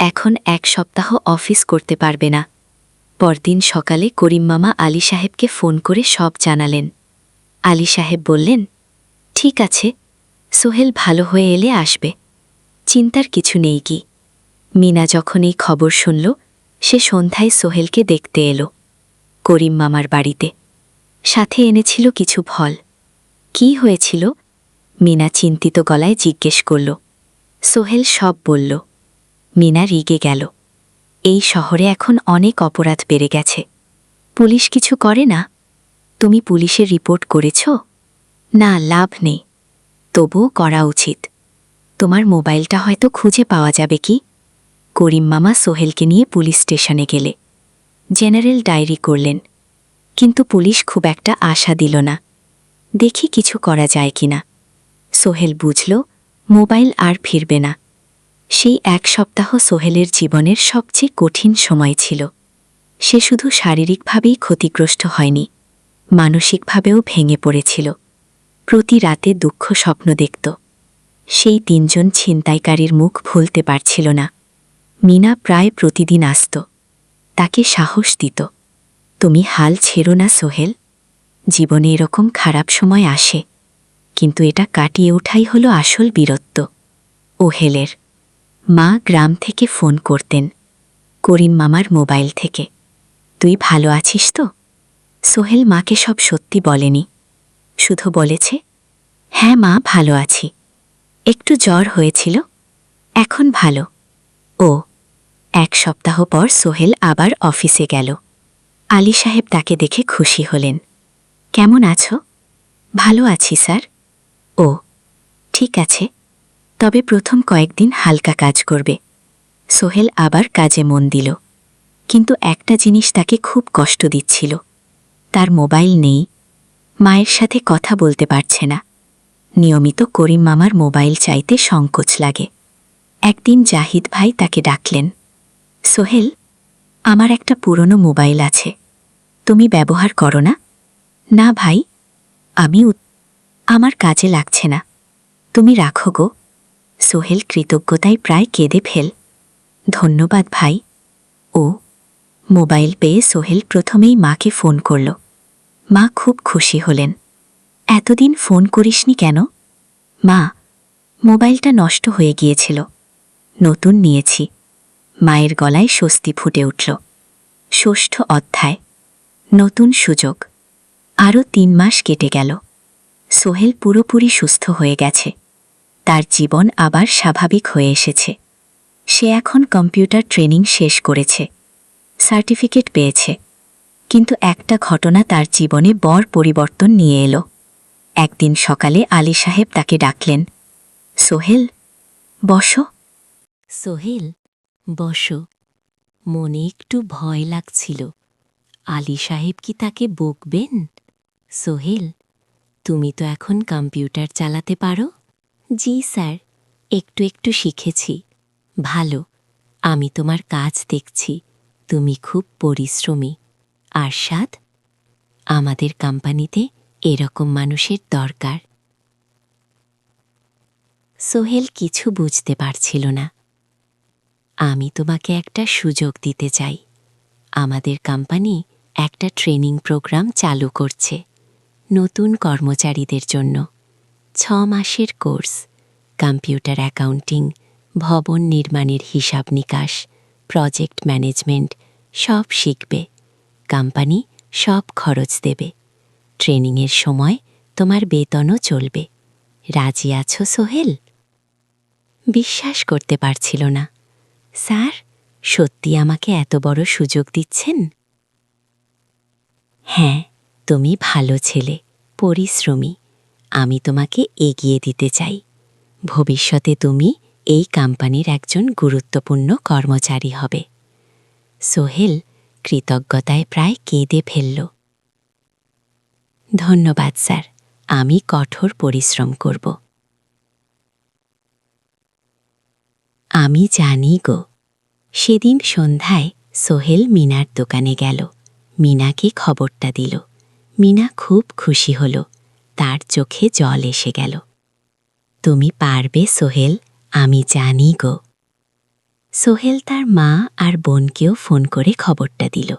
এখন 1 সপ্তাহ অফিস করতে পারবে না। পরদিন সকালে করিম মামা আলী সাহেবকে ফোন করে সব জানালেন। আলী সাহেব বললেন, ঠিক আছে, সোহেল ভালো হয়ে এলে আসবে, চিন্তার কিছু নেই কি। মিনা যখন এই খবর শুনল, সে সন্ধ্যায় সোহেলকে দেখতে এলো করিম মামার বাড়িতে। সাথে এনেছিল কিছু ফল। কি হয়েছিল? মিনা চিন্তিত গলায় জিজ্ঞেস করল। সোহেল সব বলল। মিনা রেগে গেল। এই শহরে এখন অনেক অপরাধ বেড়ে গেছে, পুলিশ কিছু করে না। তুমি পুলিশের রিপোর্ট করেছ? না, লাভ নেই। তবুও করা উচিত। তোমার মোবাইলটা হয়তো খুঁজে পাওয়া যাবে কি? করিম মামা সোহেলকে নিয়ে পুলিশ স্টেশনে গেলে জেনারেল ডায়েরি করলেন, কিন্তু পুলিশ খুব একটা আশা দিল না। দেখি কিছু করা যায় কিনা। সোহেল বুঝল মোবাইল আর ফিরবে না। সেই 1 সপ্তাহ সোহেলের জীবনের সবচেয়ে কঠিন সময় ছিল। সে শুধু শারীরিকভাবেই ক্ষতিগ্রস্ত হয়নি, মানসিকভাবেও ভেঙে পড়েছিল। প্রতি রাতে দুঃখ স্বপ্ন দেখত। সেই 3 জন ছিনতাইকারীর মুখ ভুলতে পারছিল না। মিনা প্রায় প্রতিদিন আসত, তাকে সাহস দিত, তুমি হাল ছেড়ো না সোহেল, জীবনে এরকম খারাপ সময় আসে, কিন্তু এটা কাটিয়ে ওঠাই হলো আসল বীরত্ব। ওহেলের মা গ্রাম থেকে ফোন করতেন, করিম মামার মোবাইল থেকে। তুই ভালো আছিস তো? সোহেল মাকে সব সত্যি বলেনি, শুধু বলেছে, হ্যাঁ মা, ভালো আছি, একটু জ্বর হয়েছিল, এখন ভালো। ও 1 সপ্তাহ পর সোহেল আবার অফিসে গেল। আলী সাহেব তাকে দেখে খুশি হলেন। কেমন আছো? ভালো আছি স্যার। ও ঠিক আছে, তবে প্রথম কয়েকদিন হালকা কাজ করবে। সোহেল আবার কাজে মন দিল, কিন্তু একটা জিনিস তাকে খুব কষ্ট দিচ্ছিল। তার মোবাইল নেই, মায়ের সাথে কথা বলতে পারছে না। নিয়মিত করিম মামার মোবাইল চাইতে সংকোচ লাগে। একদিন জাহিদ ভাই তাকে ডাকলেন, সোহেল, আমার একটা পুরনো মোবাইল আছে, তুমি ব্যবহার করো না? না ভাই, আমার কাজে লাগছে না, তুমি রাখো গো। সোহেল কৃতজ্ঞতায় প্রায় কেঁদে ফেল। ধন্যবাদ ভাই। ও মোবাইল পেয়ে সোহেল প্রথমেই মাকে ফোন করল। মা খুব খুশি হলেন। এতদিন ফোন করিসনি কেন? মা, মোবাইলটা নষ্ট হয়ে গিয়েছিল, নতুন নিয়েছি। মায়ের গলায় স্বস্তি ফুটে উঠল। 6ষ্ঠ অধ্যায়, নতুন সুযোগ। আরও 3 মাস কেটে গেল। সোহেল পুরোপুরি সুস্থ হয়ে গেছে। তার জীবন আবার স্বাভাবিক হয়ে এসেছে। সে এখন কম্পিউটার ট্রেনিং শেষ করেছে, সার্টিফিকেট পেয়েছে। কিন্তু একটা ঘটনা তার জীবনে বড় পরিবর্তন নিয়ে এলো। একদিন সকালে আলী সাহেব তাকে ডাকলেন, সোহেল, বসো। সোহেল, বসো। মনে একটু ভয় লাগছিল। আলী সাহেব কি তাকে বকবেন? সোহেল, তুমি তো এখন কম্পিউটার চালাতে পারো? জি স্যার, একটু একটু শিখেছি। ভালো, আমি তোমার কাজ দেখছি, তুমি খুব পরিশ্রমী। আরশাদ, আমাদের কোম্পানিতে এরকম মানুষের দরকার। সোহেল কিছু বুঝতে পারছিল না। আমি তোমাকে একটা সুযোগ দিতে চাই। আমাদের কোম্পানি একটা ট্রেনিং প্রোগ্রাম চালু করছে নতুন কর্মচারীদের জন্য। 6 মাসের কোর্স, কম্পিউটার অ্যাকাউন্টিং, ভবন নির্মাণের হিসাব নিকাশ, প্রজেক্ট ম্যানেজমেন্ট সব শিখবে। কোম্পানি সব খরচ দেবে। ট্রেনিংয়ের সময় তোমার বেতনও চলবে। রাজি আছো সোহেল? বিশ্বাস করতে পারছিল না। স্যার, সত্যি আমাকে এত বড় সুযোগ দিচ্ছেন? হ্যাঁ, তুমি ভালো ছেলে, পরিশ্রমী। আমি তোমাকে এগিয়ে দিতে চাই। ভবিষ্যতে তুমি এই কোম্পানির একজন গুরুত্বপূর্ণ কর্মচারী হবে। সোহেল কৃতজ্ঞতায় প্রায় কেঁদে ফেলল। ধন্যবাদ স্যার, আমি কঠোর পরিশ্রম করব। আমি জানি গো। সেদিন সন্ধ্যায় সোহেল মিনার দোকানে গেল। মিনাকে খবরটা দিল। মিনা খুব খুশি হল, তার চোখে জল এসে গেল। তুমি পারবে সোহেল, আমি জানি গো। সোহেল তার মা আর বোনকেও ফোন করে খবরটা দিল।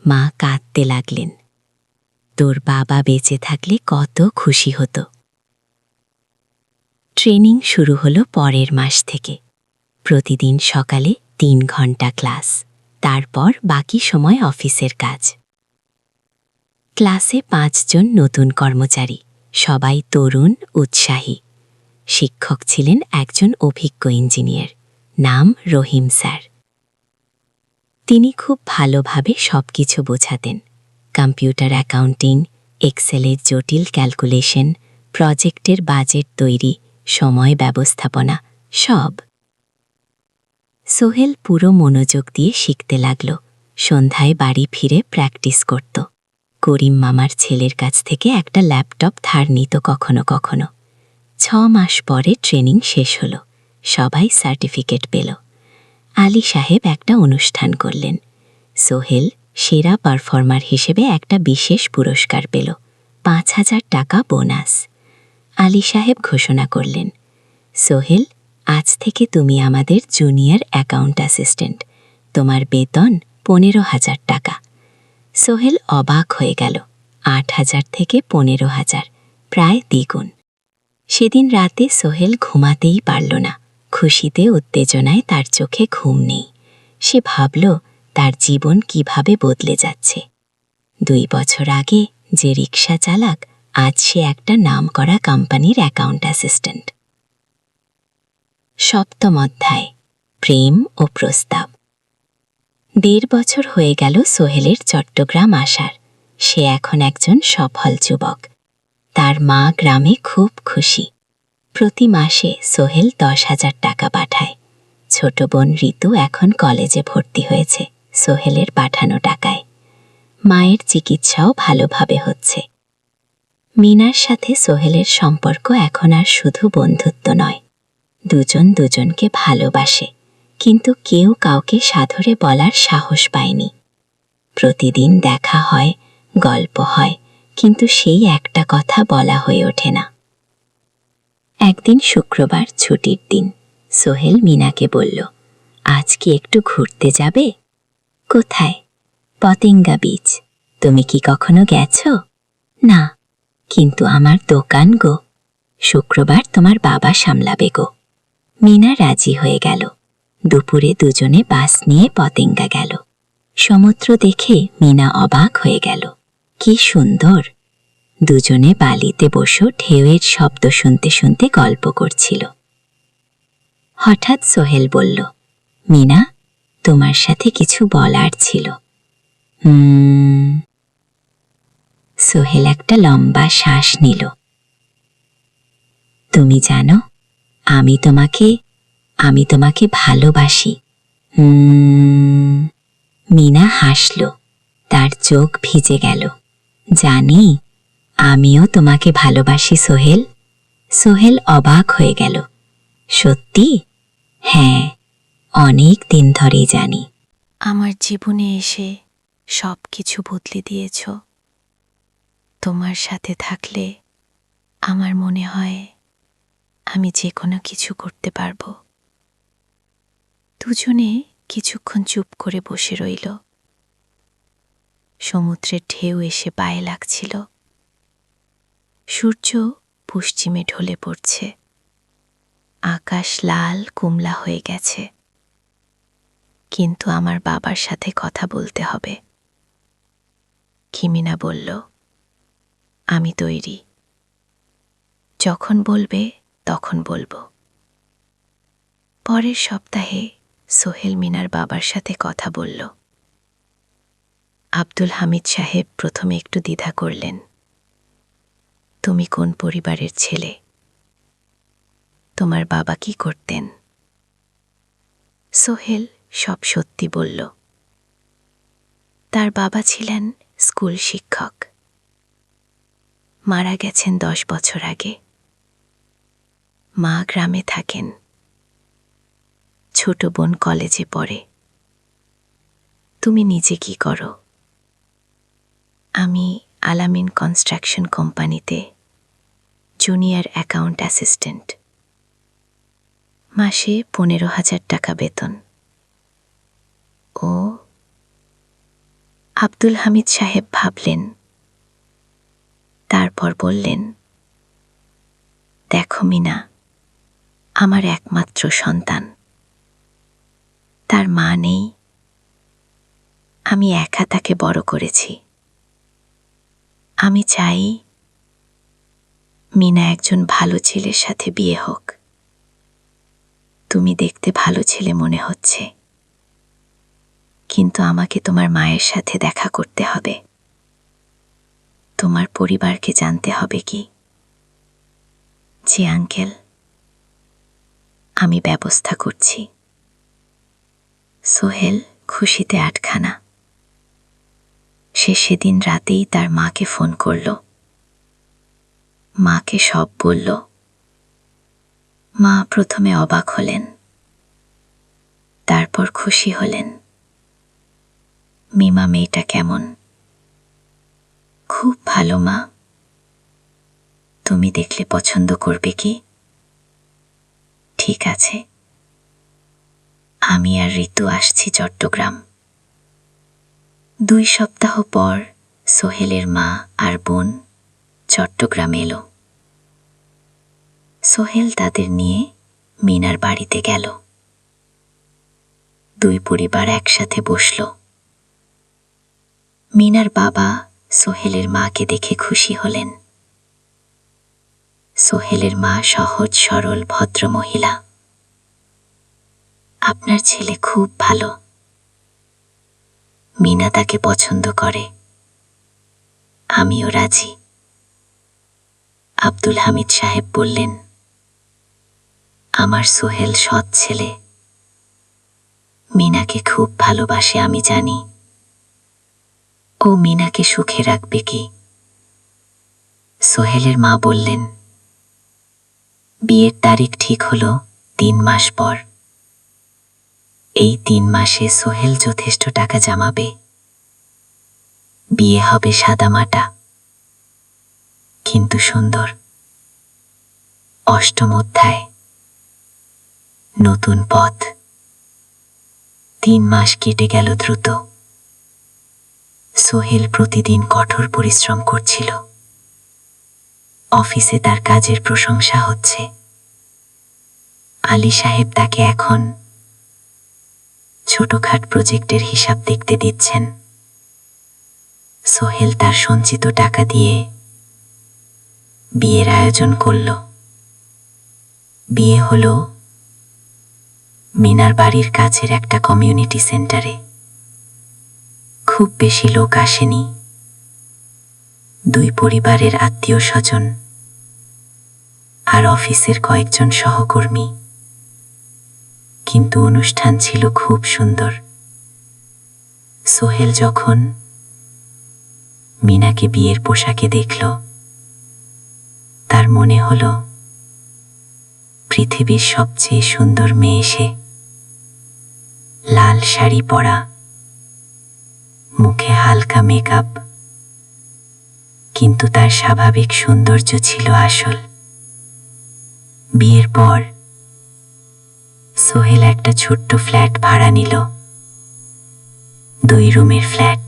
মা কাঁদতে লাগলেন। তোর বাবা বেঁচে থাকলে কত খুশি হতো। ট্রেনিং শুরু হলো পরের মাস থেকে। প্রতিদিন সকালে 3 ঘন্টা ক্লাস, তারপর বাকি সময় অফিসের কাজ। ক্লাসে 5 জন নতুন কর্মচারী, সবাই তরুণ, উৎসাহী। শিক্ষক ছিলেন একজন অভিজ্ঞ ইঞ্জিনিয়ার, নাম রহিম স্যার। তিনি খুব ভালোভাবে সবকিছু বোঝাতেন। কম্পিউটার অ্যাকাউন্টিং, এক্সেলের জটিল ক্যালকুলেশন, প্রজেক্টের বাজেট তৈরি, সময় ব্যবস্থাপনা সব। সোহেল পুরো মনোযোগ দিয়ে শিখতে লাগল। সন্ধ্যায় বাড়ি ফিরে প্র্যাকটিস করত। করিম মামার ছেলের কাছ থেকে একটা ল্যাপটপ ধার নিত কখনো কখনো। 6 মাস পরে ট্রেনিং শেষ হলো, সবাই সার্টিফিকেট পেল। আলী সাহেব একটা অনুষ্ঠান করলেন। সোহেল সেরা পারফর্মার হিসেবে একটা বিশেষ পুরস্কার পেল, 5,000 টাকা বোনাস। আলী সাহেব ঘোষণা করলেন, সোহেল, আজ থেকে তুমি আমাদের জুনিয়র অ্যাকাউন্ট অ্যাসিস্ট্যান্ট। তোমার বেতন 15,000 টাকা। সোহেল অবাক হয়ে গেল। 8,000 থেকে 15,000, প্রায় দ্বিগুণ। সেদিন রাতে সোহেল ঘুমাতেই পারল না। খুশিতে উত্তেজনায় তার চোখে ঘুম নেই। সে ভাবল, তার জীবন কিভাবে বদলে যাচ্ছে। 2 বছর আগে যে রিক্সা চালাক, আজ সে একটা নামকরা কোম্পানির অ্যাকাউন্ট অ্যাসিস্ট্যান্ট। 7ম অধ্যায়, প্রেম ও প্রস্তাব। 1.5 বছর হয়ে গেল সোহেলের চট্টগ্রাম আসার। সে এখন একজন সফল যুবক। তার মা গ্রামে খুব খুশি। প্রতি মাসে সোহেল 10,000 টাকা পাঠায়। ছোট বোন ঋতু এখন কলেজে ভর্তি হয়েছে সোহেলের পাঠানো টাকায়। মায়ের চিকিৎসাও ভালোভাবে হচ্ছে। মিনার সাথে সোহেলের সম্পর্ক এখন আর শুধু বন্ধুত্ব নয়, দুজন দুজনকে ভালোবাসে, কিন্তু কেউ কাউকে সাদরে বলার সাহস পায়নি। প্রতিদিন দেখা হয়, গল্প হয়, কিন্তু সেই একটা কথা বলা হয়ে ওঠে না। একদিন শুক্রবার ছুটির দিন, সোহেল মিনাকে বলল, আজ কি একটু ঘুরতে যাবে? কোথায়? পতেঙ্গা বিচ। তুমি কি কখনো গেছো? না, কিন্তু আমার দোকান গো। শুক্রবার তোমার বাবা সামলাবে গো। মিনা রাজি হয়ে গেল। দুপুরে দুজনে বাস নিয়ে পতেঙ্গা গেল। সমুদ্র দেখে মিনা অবাক হয়ে গেল। কি সুন্দর! দুজনে বালিতে বসে ঢেউয়ের শব্দ শুনতে শুনতে গল্প করছিল। হঠাৎ সোহেল বলল, মিনা, তোমার সাথে কিছু বলার ছিল। সোহেল একটা লম্বা শ্বাস নিল। তুমি জানো, আমি তোমাকে ভালোবাসি। মিনা হাসল, তার চোখ ভিজে গেল। জানি, আমিও তোমাকে ভালোবাসি সোহেল। সোহেল অবাক হয়ে গেল। সত্যি? হ্যাঁ, অনেক দিন ধরেই জানি। আমার জীবনে এসে সব কিছু বদলে দিয়েছ। তোমার সাথে থাকলে আমার মনে হয় আমি যে কোনো কিছু করতে পারবো। দুজনে কিছুক্ষণ চুপ করে বসে রইল। সমুদ্রের ঢেউ এসে পায়ে লাগছিল। সূর্য পশ্চিমে ঢলে পড়ছে। আকাশ লাল কুমলা হয়ে গেছে। কিন্তু আমার বাবার সাথে কথা বলতে হবে। কিমিনা বলল, আমি তৈরি। যখন বলবে তখন বলবো। পরের সপ্তাহে সোহেল মিনার বাবার সাথে কথা বলল। আব্দুল হামিদ সাহেব প্রথমে একটু দ্বিধা করলেন। তুমি কোন পরিবারের ছেলে? তোমার বাবা কি করতেন? সোহেল সব সত্যি বলল। তার বাবা ছিলেন স্কুল শিক্ষক। মারা গেছেন 10 বছর আগে। মা গ্রামে থাকেন। ছোট বোন কলেজে পড়ে। তুমি নিজে কি করো? আমি আলামিন কনস্ট্রাকশন কোম্পানিতে জুনিয়র অ্যাকাউন্ট অ্যাসিস্ট্যান্ট। মাসে 15,000 টাকা বেতন। ও, আব্দুল হামিদ সাহেব ভাবলেন, তারপর বললেন, দেখো মিনা, আমার একমাত্র সন্তান। তার মা নেই। আমি একা তাকে বড় করেছি। আমি চাই মিনা একজন ভালো ছেলের সাথে বিয়ে হোক। তুমি দেখতে ভালো ছেলে মনে হচ্ছে, কিন্তু আমাকে তোমার মায়ের সাথে দেখা করতে হবে। তোমার পরিবারকে জানতে হবে কি? জি আঙ্কেল, আমি ব্যবস্থা করছি। সোহেল খুশিতে আটখানা। সে সেদিন রাতেই তার মাকে ফোন করল। মাকে সব বলল। মা প্রথমে অবাক হলেন, তারপর খুশি হলেন। মিমা মেয়েটা কেমন? খুব ভালো মা। তুমি দেখলে পছন্দ করবে কি? ঠিক আছে, আমি আর ঋতু আসছি চট্টগ্রাম। 2 সপ্তাহ পর সোহেলের মা আর বোন চট্টগ্রাম এলো। সোহেল তাদের নিয়ে মিনার বাড়িতে গেল। 2 পরিবার একসাথে বসল। মিনার বাবা সোহেলের মাকে দেখে খুশি হলেন। সোহেলের মা সহজ সরল ভদ্র মহিলা। আপনার ছেলে খুব ভালো, মিনা তাকে পছন্দ করে, আমিও রাজি। আব্দুল হামিদ সাহেব বললেন, আমার সোহেল সৎ ছেলে, মিনাকে খুব ভালোবাসে আমি জানি। ও মিনাকে সুখে রাখবে কি? সোহেলের মা বললেন, বিয়ের তারিখ ঠিক হলো 3 মাস পর। এই 3 মাসে সোহেল যথেষ্ট টাকা জমাবে, বিয়ে হবে সাদামাটা কিন্তু সুন্দর। 8ম অধ্যায়, নতুন পথ। 3 মাস কেটে গেল দ্রুত। সোহেল প্রতিদিন কঠোর পরিশ্রম করছিল। অফিসে তার কাজের প্রশংসা হচ্ছে। আলী সাহেব তাকে এখন ছোটখাট প্রজেক্টের হিসাব দেখতে দিচ্ছেন। সোহেল তার সঞ্চিত টাকা দিয়ে বিয়ের আয়োজন করল। বিয়ে হলো মিনার বাড়ির কাছের একটা কমিউনিটি সেন্টারে। খুব বেশি লোক আসেনি, 2 পরিবারের আত্মীয় স্বজন আর অফিসের কয়েকজন সহকর্মী। কিন্তু অনুষ্ঠান ছিল খুব সুন্দর। সোহেল যখন মিনাকে বিয়ের পোশাকে দেখল, তার মনে হলো পৃথিবীর সবচেয়ে সুন্দর মেয়ে সে। লাল শাড়ি পরা, মুখে হালকা মেকআপ, কিন্তু তার স্বাভাবিক সৌন্দর্য ছিল আসল। বিয়ের পর সোহেল একটা ছোট্ট ফ্ল্যাট ভাড়া নিল, 2 রুমের ফ্ল্যাট।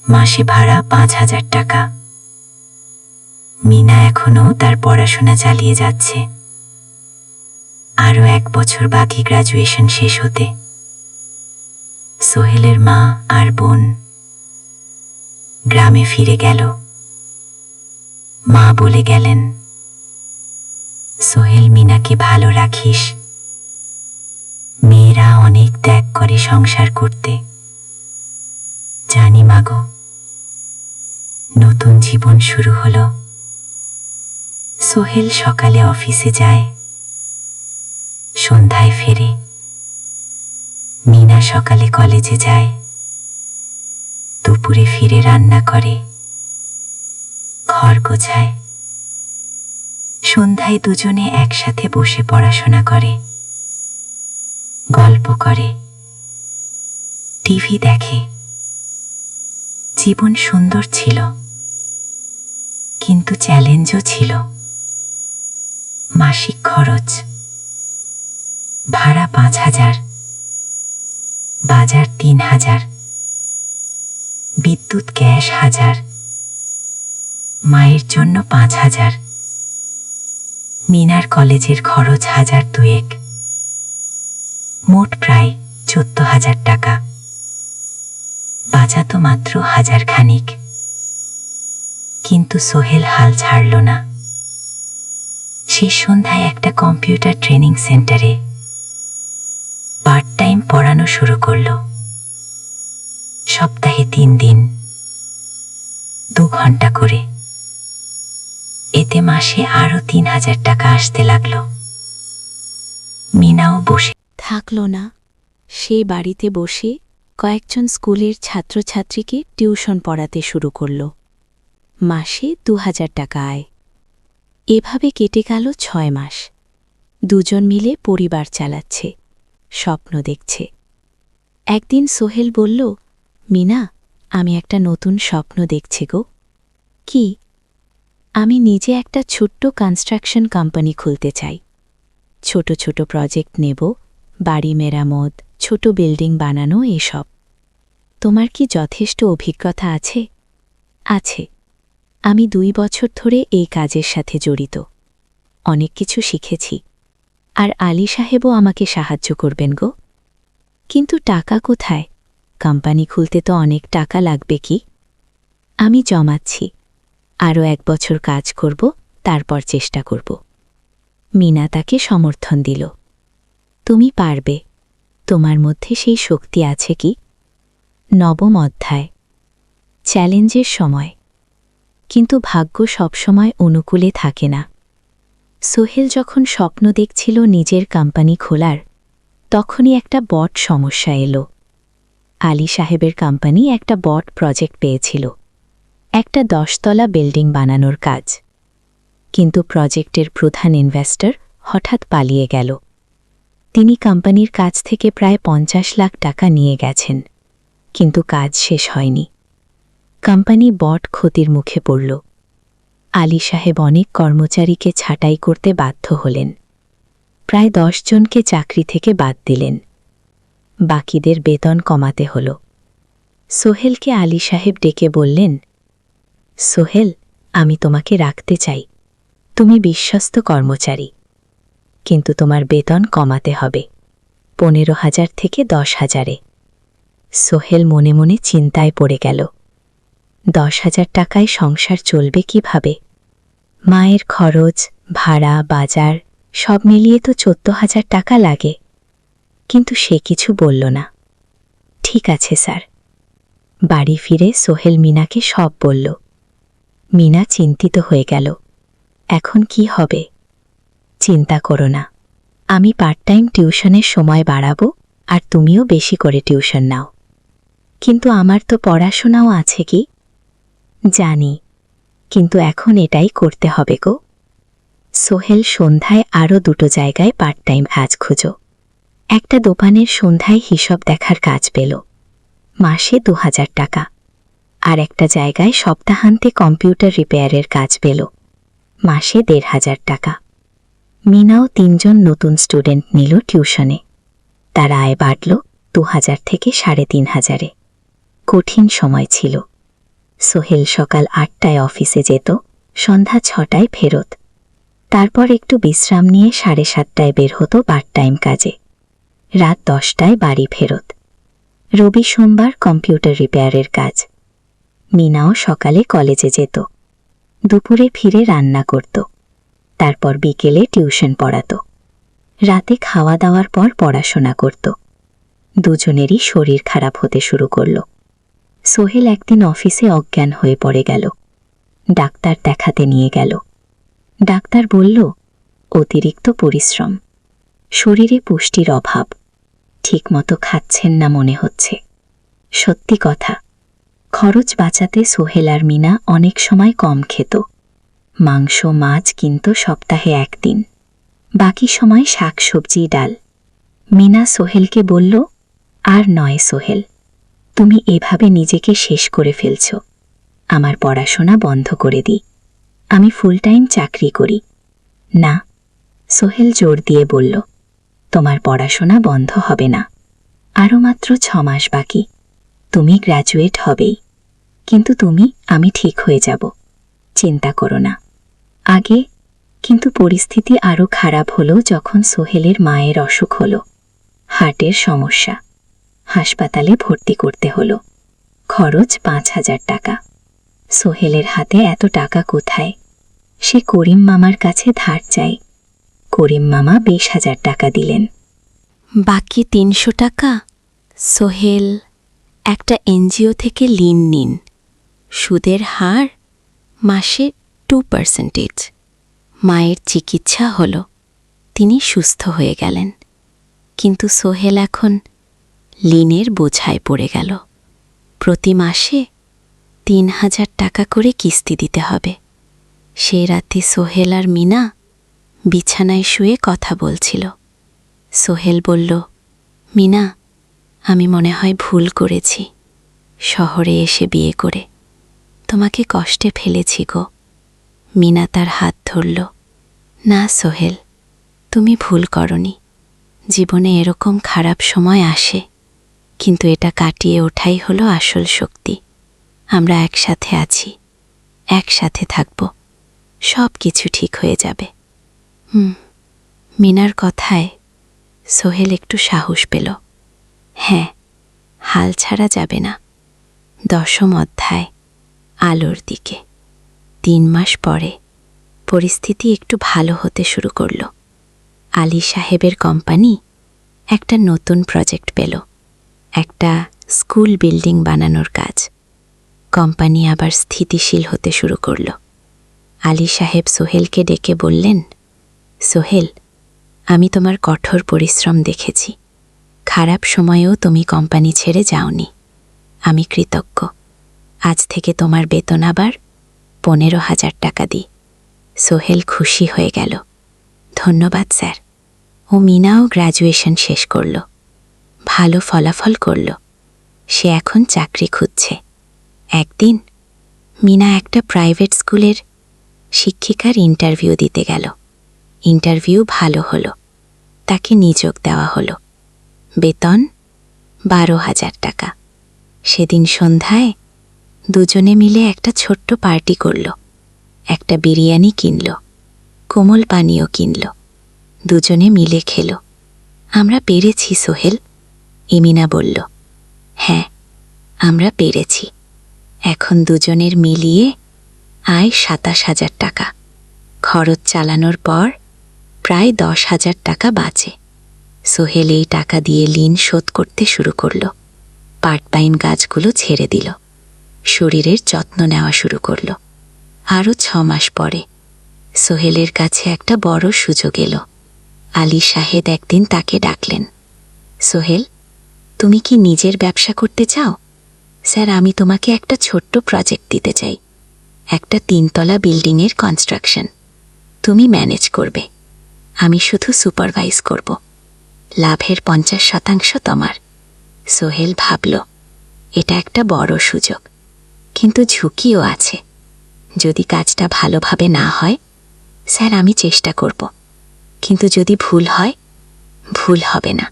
মাসে ভাড়া 5,000 টাকা। মিনা এখনো তার পড়াশোনা চালিয়ে যাচ্ছে। আরো 1 বছর বাকি গ্রাজুয়েশন শেষ হতে। সোহেলের মা আর বোন গ্রামে ফিরে গেল। মা বলে গেলেন, সোহেল মিনাকে ভালো রাখিস। মেয়েরা অনেক ত্যাগ করে সংসার করতে। জানি মাগো। নতুন জীবন শুরু হলো। সোহেল সকালে অফিসে যায়, সন্ধ্যায় ফেরে। মিনা সকালে কলেজে যায়, দুপুরে ফিরে রান্না করে, ঘর গোছায়। সন্ধ্যায় দুজনে একসাথে বসে পড়াশোনা করে, গল্প করে, টিভি দেখে। জীবন সুন্দর ছিল, কিন্তু চ্যালেঞ্জও ছিল। মাসিক খরচ, ভাড়া 5,000, বাজার 3,000, বিদ্যুৎ গ্যাস 1,000, মায়ের জন্য 5,000, মিনার কলেজের খরচ 1,000-2,000, মোট প্রায় 14,000 টাকা। বাঁচা তো মাত্র 1,000 খানিক। কিন্তু সোহেল হাল ছাড়ল না। শেষ সন্ধ্যায় একটা কম্পিউটার ট্রেনিং সেন্টারে পার্ট টাইম পড়ানো শুরু করল। সপ্তাহে 3 দিন, 2 ঘন্টা করে। এতে মাসে আরো 3,000 টাকা আসতে লাগলো। মিনাও বসে থাকল না। সে বাড়িতে বসে কয়েকজন স্কুলের ছাত্রছাত্রীকে টিউশন পড়াতে শুরু করল। মাসে 2,000 টাকা আয়। এভাবে কেটে গেল 6 মাস। দুজন মিলে পরিবার চালাচ্ছে, স্বপ্ন দেখছে। একদিন সোহেল বলল, মিনা, আমি একটা নতুন স্বপ্ন দেখছি গো। কি? আমি নিজে একটা ছোট্ট কনস্ট্রাকশন কোম্পানি খুলতে চাই। ছোট ছোট প্রজেক্ট নেব, বাড়ি মেরামত, ছোট বিল্ডিং বানানো, এসব। তোমার কি যথেষ্ট অভিজ্ঞতা আছে? আছে। আমি 2 বছর ধরে এই কাজের সাথে জড়িত। অনেক কিছু শিখেছি। আর আলী সাহেবও আমাকে সাহায্য করবেন গো। কিন্তু টাকা কোথায়? কোম্পানি খুলতে তো অনেক টাকা লাগবে কি? আমি জমাচ্ছি, আরও 1 বছর কাজ করব, তারপর চেষ্টা করব। মিনা তাকে সমর্থন দিল। তুমি পারবে, তোমার মধ্যে সেই শক্তি আছে কি? 9ম অধ্যায়। চ্যালেঞ্জের সময়। কিন্তু ভাগ্য সবসময় অনুকূলে থাকে না। সোহেল যখন স্বপ্ন দেখছিল নিজের কোম্পানি খোলার, তখনই একটা বড় সমস্যা এলো। আলী সাহেবের কোম্পানি একটা বড় প্রজেক্ট পেয়েছিল, একটা 10 তলা বিল্ডিং বানানোর কাজ। কিন্তু প্রজেক্টের প্রধান ইনভেস্টর হঠাৎ পালিয়ে গেল। তিনি কোম্পানির কাছ থেকে প্রায় 50 লাখ টাকা নিয়ে গেছেন, কিন্তু কাজ শেষ হয়নি। কোম্পানি বড় ক্ষতির মুখে পড়ল। আলী সাহেব অনেক কর্মচারীকে ছাঁটাই করতে বাধ্য হলেন। প্রায় 10 জনকে চাকরি থেকে বাদ দিলেন। বাকিদের বেতন কমাতে হল। সোহেলকে আলী সাহেব ডেকে বললেন, সোহেল, আমি তোমাকে রাখতে চাই, তুমি বিশ্বস্ত কর্মচারী, কিন্তু তোমার বেতন কমাতে হবে 15,000 থেকে 10,000-এ। সোহেল মনে মনে চিন্তায় পড়ে গেল। 10,000 টাকায় সংসার চলবে কিভাবে? মায়ের খরচ, ভাড়া, বাজার সব মিলিয়ে তো 14,000 টাকা লাগে। কিন্তু সে কিছু বলল না। ঠিক আছে স্যার। বাড়ি ফিরে সোহেল মিনাকে সব বলল। মিনা চিন্তিত হয়ে গেল। এখন কি হবে? চিন্তা করো না, আমি পার্ট টাইম টিউশনের সময় বাড়াবো, আর তুমিও বেশি করে টিউশন নাও। কিন্তু আমার তো পড়াশোনাও আছে কি? জানি, কিন্তু এখন এটাই করতে হবে গো। সোহেল সন্ধ্যায় আরও 2টো জায়গায় পার্ট টাইম কাজ খুঁজো। একটা দোকানের সন্ধ্যায় হিসাব দেখার কাজ পেল, মাসে 2,000 টাকা। আর একটা জায়গায় সপ্তাহান্তে কম্পিউটার রিপেয়ারের কাজ পেল, মাসে 1,500 টাকা। মিনাও 3 জন নতুন স্টুডেন্ট নিল টিউশনে। তার আয় বাড়ল 2,000 থেকে 3,500-এ। কঠিন সময় ছিল। সোহেল সকাল 8টায় অফিসে যেত, সন্ধ্যা 6টায় ফেরত। তারপর একটু বিশ্রাম নিয়ে 7:30টায় বের হতো পার্ট টাইম কাজে। রাত 10টায় বাড়ি ফেরত। রবি সোমবার কম্পিউটার রিপেয়ারের কাজ। মিনাও সকালে কলেজে যেত, দুপুরে ফিরে রান্না করত, তারপর বিকেলে টিউশন পড়াত, রাতে খাওয়া দাওয়ার পর পড়াশোনা করত। দুজনেরই শরীর খারাপ হতে শুরু করল। সোহেল একদিন অফিসে অজ্ঞান হয়ে পড়ে গেল। ডাক্তার দেখাতে নিয়ে গেল। ডাক্তার বলল, অতিরিক্ত পরিশ্রম, শরীরে পুষ্টির অভাব, ঠিকমতো খাচ্ছেন না মনে হচ্ছে। সত্যি কথা, খরচ বাঁচাতে সোহেল আর মিনা অনেক সময় কম খেত। মাংস মাছ কিনত সপ্তাহে 1 দিন, বাকি সময় শাকসবজি ডাল। মিনা সোহেলকে বলল, আর নয় সোহেল, তুমি এভাবে নিজেকে শেষ করে ফেলছ। আমার পড়াশোনা বন্ধ করে দিই, আমি ফুল টাইম চাকরি করি। না, সোহেল জোর দিয়ে বলল, তোমার পড়াশোনা বন্ধ হবে না। আরও মাত্র 6 মাস বাকি, তুমি গ্র্যাজুয়েট হবেই। কিন্তু আমি ঠিক হয়ে যাব, চিন্তা করো না। আগে কিন্তু পরিস্থিতি আরও খারাপ হলো যখন সোহেলের মায়ের অসুখ হলো, হার্টের সমস্যা। হাসপাতালে ভর্তি করতে হলো, খরচ 5,000 টাকা। সোহেলের হাতে এত টাকা কোথায়? সে করিম মামার কাছে ধার চায়। করিম মামা 20,000 টাকা দিলেন। বাকি 300 টাকা সোহেল একটা এনজিও থেকে ঋণ নিন। সুদের হার মাসে 2%। মায়ের চিকিৎসা হল, তিনি সুস্থ হয়ে গেলেন। কিন্তু সোহেল এখন ঋণের বোঝায় পড়ে গেল। প্রতি মাসে 3,000 টাকা করে কিস্তি দিতে হবে। সে রাতে সোহেল আর মিনা বিছানায় শুয়ে কথা বলছিল। সোহেল বলল, মিনা, আমি মনে হয় ভুল করেছি, শহরে এসে বিয়ে করে তোমাকে কষ্টে ফেলেছি গো। মিনা তার হাত ধরল। না সোহেল, তুমি ভুল করনি। জীবনে এরকম খারাপ সময় আসে, কিন্তু এটা কাটিয়ে ওঠাই হলো আসল শক্তি। আমরা একসাথে আছি, একসাথে থাকব, সব কিছু ঠিক হয়ে যাবে। মিনার কথায় সোহেল একটু সাহস পেল। হ্যাঁ, হাল ছাড়া যাবে না। 10ম অধ্যায়, আলোর দিকে। 3 মাস পরে পরিস্থিতি একটু ভালো হতে শুরু করল। আলী সাহেবের কোম্পানি একটা নতুন প্রজেক্ট পেল, একটা স্কুল বিল্ডিং বানানোর কাজ। কোম্পানি আবার স্থিতিশীল হতে শুরু করল। আলী সাহেব সোহেলকে ডেকে বললেন, সোহেল, আমি তোমার কঠোর পরিশ্রম দেখেছি। খারাপ সময়েও তুমি কোম্পানি ছেড়ে যাওনি। আমি কৃতজ্ঞ। আজ থেকে তোমার বেতন আবার 15,000 টাকা দিই। সোহেল খুশি হয়ে গেল। ধন্যবাদ স্যার। ও মিনাও গ্র্যাজুয়েশন শেষ করল, ভালো ফলাফল করল। সে এখন চাকরি খুঁজছে। একদিন মিনা একটা প্রাইভেট স্কুলের শিক্ষিকার ইন্টারভিউ দিতে গেল। ইন্টারভিউ ভালো হলো, তাকে নিযোগ দেওয়া হলো। বেতন 12,000 টাকা। সেদিন সন্ধ্যায় দুজনে মিলে একটা ছোট্ট পার্টি করল। একটা বিরিয়ানি কিনল, কোমল পানীয় কিনল, দুজনে মিলে খেল। আমরা পেরেছি সোহেল, ইমিনা বলল। হ্যাঁ, আমরা পেরেছি। এখন দুজনের মিলিয়ে আয় 27,000 টাকা। খরচ চালানোর পর প্রায় 10,000 টাকা বাঁচে। সোহেল এই টাকা দিয়ে ঋণ শোধ করতে শুরু করল। পার্ট টাইম কাজগুলো ছেড়ে দিল, শরীরের যত্ন নেওয়া শুরু করল। আরও 6 মাস পরে সোহেলের কাছে একটা বড় সুযোগ এলো। আলী সাহেব একদিন তাকে ডাকলেন, সোহেল, তুমি কি নিজের ব্যবসা করতে চাও? স্যার, আমি তোমাকে একটা ছোট্ট প্রজেক্ট দিতে চাই, একটা 3তলা বিল্ডিংয়ের কনস্ট্রাকশন। তুমি ম্যানেজ করবে, আমি শুধু সুপারভাইজ করব। লাভের 50% তোমার। সোহেল ভাবল, এটা একটা বড় সুযোগ, কিন্তু ঝুঁকিও আছে। যদি কাজটা ভালোভাবে না হয়? স্যার, আমি চেষ্টা করব, কিন্তু যদি ভুল হয়? ভুল হবে না।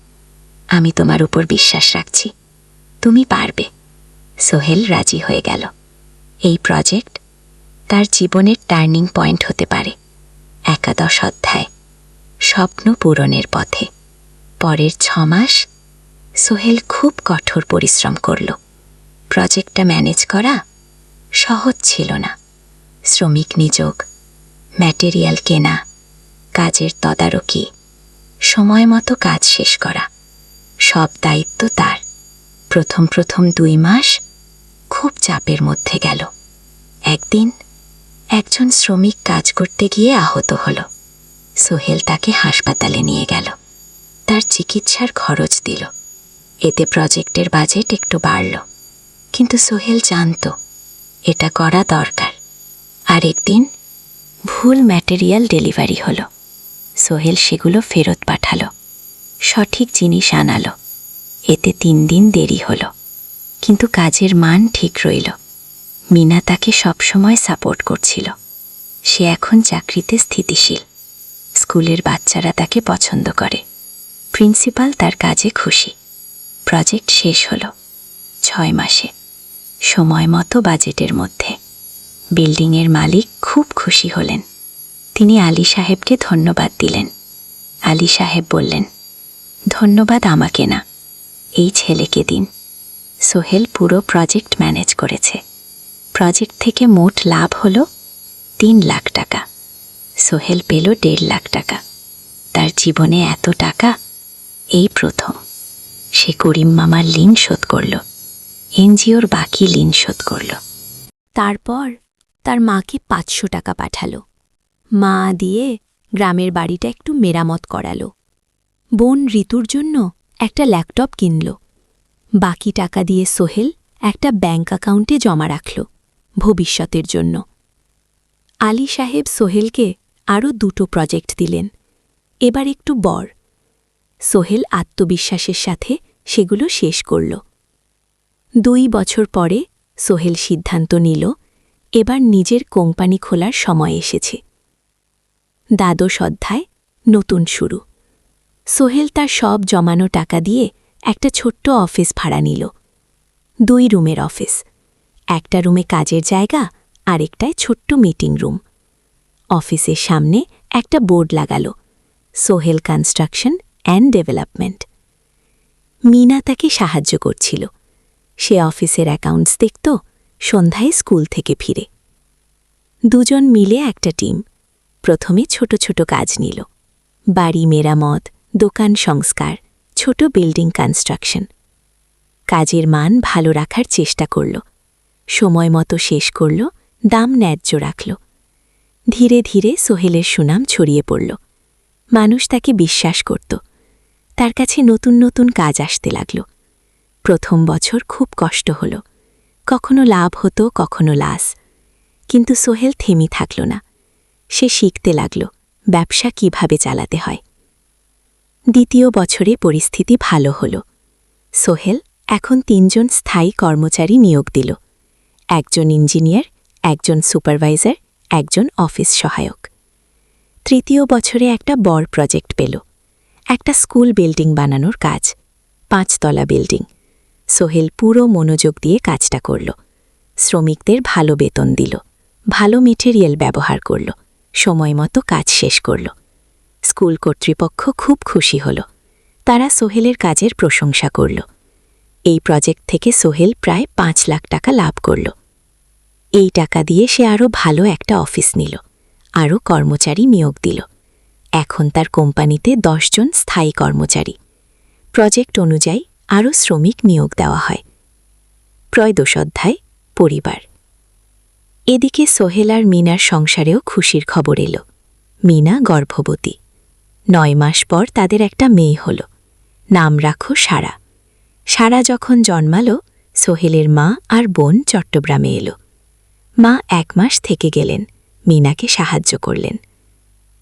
আমি তোমার উপর বিশ্বাস রাখছি, তুমি পারবে। সোহেল রাজি হয়ে গেল। এই প্রজেক্ট তার জীবনের টার্নিং পয়েন্ট হতে পারে। 11 অধ্যায়, স্বপ্ন পূরণের পথে। পরের 6 মাস সোহেল খুব কঠোর পরিশ্রম করল। প্রজেক্টটা ম্যানেজ করা সহজ ছিল না। শ্রমিক নিযোগ, ম্যাটেরিয়াল কেনা, কাজের তদারকি, সময় মতো কাজ শেষ করা, সব দায়িত্ব তার। প্রথম 2 মাস খুব চাপের মধ্যে গেল। একদিন একজন শ্রমিক কাজ করতে গিয়ে আহত হল। সোহেল তাকে হাসপাতালে নিয়ে গেল, তার চিকিৎসার খরচ দিল। এতে প্রজেক্টের বাজেট একটু বাড়ল, কিন্তু সোহেল জানত এটা করা দরকার। আর একদিন ভুল ম্যাটেরিয়াল ডেলিভারি হলো। সোহেল সেগুলো ফেরত পাঠালো, সঠিক জিনিস আনালো। এতে 3 দিন দেরি হলো, কিন্তু কাজের মান ঠিক রইল। মিনা তাকে সবসময় সাপোর্ট করছিল। সে এখন চাকরিতে স্থিতিশীল। স্কুলের বাচ্চারা তাকে পছন্দ করে। প্রিন্সিপাল তার কাজে খুশি। প্রজেক্ট শেষ হলো 6 মাসে, সময় মতো বাজেটের মধ্যে। বিল্ডিংয়ের মালিক খুব খুশি হলেন। তিনি আলী সাহেবকে ধন্যবাদ দিলেন। আলী সাহেব বললেন, ধন্যবাদ আমাকে না, এই ছেলেকে দিন। সোহেল পুরো প্রজেক্ট ম্যানেজ করেছে। প্রজেক্ট থেকে মোট লাভ হলো 3 লাখ টাকা। সোহেল পেল 1.5 লাখ টাকা। তার জীবনে এত টাকা এই প্রথম। সে করিম মামার ঋণ শোধ করল, এনজিওর বাকি ঋণ শোধ করল। তারপর তার মাকে 500 টাকা পাঠালো। মা দিয়ে গ্রামের বাড়িটা একটু মেরামত করালো। বোন ঋতুর জন্য একটা ল্যাপটপ কিনল। বাকি টাকা দিয়ে সোহেল একটা ব্যাংক অ্যাকাউন্টে জমা রাখল ভবিষ্যতের জন্য। আলী সাহেব সোহেলকে আরও 2টো প্রজেক্ট দিলেন, এবার একটু বড়। সোহেল আত্মবিশ্বাসের সাথে সেগুলো শেষ করল। 2 বছর পরে সোহেল সিদ্ধান্ত নিল, এবার নিজের কোম্পানি খোলার সময় এসেছে। 12 অধ্যায়, নতুন শুরু। সোহেল তার সব জমানো টাকা দিয়ে একটা ছোট্ট অফিস ভাড়া নিল। 2 রুমের অফিস, একটা রুমে কাজের জায়গা, আরেকটায় ছোট্ট মিটিং রুম। অফিসের সামনে একটা বোর্ড লাগালো, Sohel construction and development. Mina তাকে সাহায্য করছিল। সে অফিসের অ্যাকাউন্টস দেখত, সন্ধ্যায় স্কুল থেকে ফিরে। দুজন মিলে একটা টিম। প্রথমে ছোট ছোট কাজ নিল, বাড়ি মেরামত, দোকান সংস্কার, ছোট বিল্ডিং কনস্ট্রাকশন। কাজের মান ভালো রাখার চেষ্টা করল, সময় মতো শেষ করল, দাম ন্যায্য রাখল। ধীরে ধীরে সোহেলের সুনাম ছড়িয়ে পড়ল। মানুষ তাকে বিশ্বাস করত। তার কাছে নতুন নতুন কাজ আসতে লাগল। প্রথম বছর খুব কষ্ট হল, কখনো লাভ হতো, কখনো লাস। কিন্তু সোহেল থেমি থাকল না। সে শিখতে লাগল ব্যবসা কিভাবে চালাতে হয়। দ্বিতীয় বছরে পরিস্থিতি ভালো হল। সোহেল এখন 3 জন স্থায়ী কর্মচারী নিয়োগ দিল, একজন ইঞ্জিনিয়ার, একজন সুপারভাইজার, একজন অফিস সহায়ক। তৃতীয় বছরে একটা বড় প্রজেক্ট পেল, একটা স্কুল বিল্ডিং বানানোর কাজ, 5 তলা বিল্ডিং। সোহেল পুরো মনোযোগ দিয়ে কাজটা করল। শ্রমিকদের ভালো বেতন দিল, ভালো মেটেরিয়াল ব্যবহার করল, সময় মতো কাজ শেষ করল। স্কুল কর্তৃপক্ষ খুব খুশি হল। তারা সোহেলের কাজের প্রশংসা করল। এই প্রজেক্ট থেকে সোহেল প্রায় 5 লাখ টাকা লাভ করল। এই টাকা দিয়ে সে আরও ভালো একটা অফিস নিল, আরও কর্মচারী নিয়োগ দিল। এখন তার কোম্পানিতে 10 জন স্থায়ী কর্মচারী। প্রজেক্ট অনুযায়ী আরও শ্রমিক নিয়োগ দেওয়া হয়। ত্রয়োদশ অধ্যায়, পরিবার। এদিকে সোহেল আর মিনার সংসারেও খুশির খবর এলো। মিনা গর্ভবতী। 9 মাস পর তাদের একটা মেয়ে হল। নাম রাখো সারা। সারা যখন জন্মালো, সোহেলের মা আর বোন চট্টগ্রামে এলো। মা 1 মাস থেকে গেলেন, মিনাকে সাহায্য করলেন।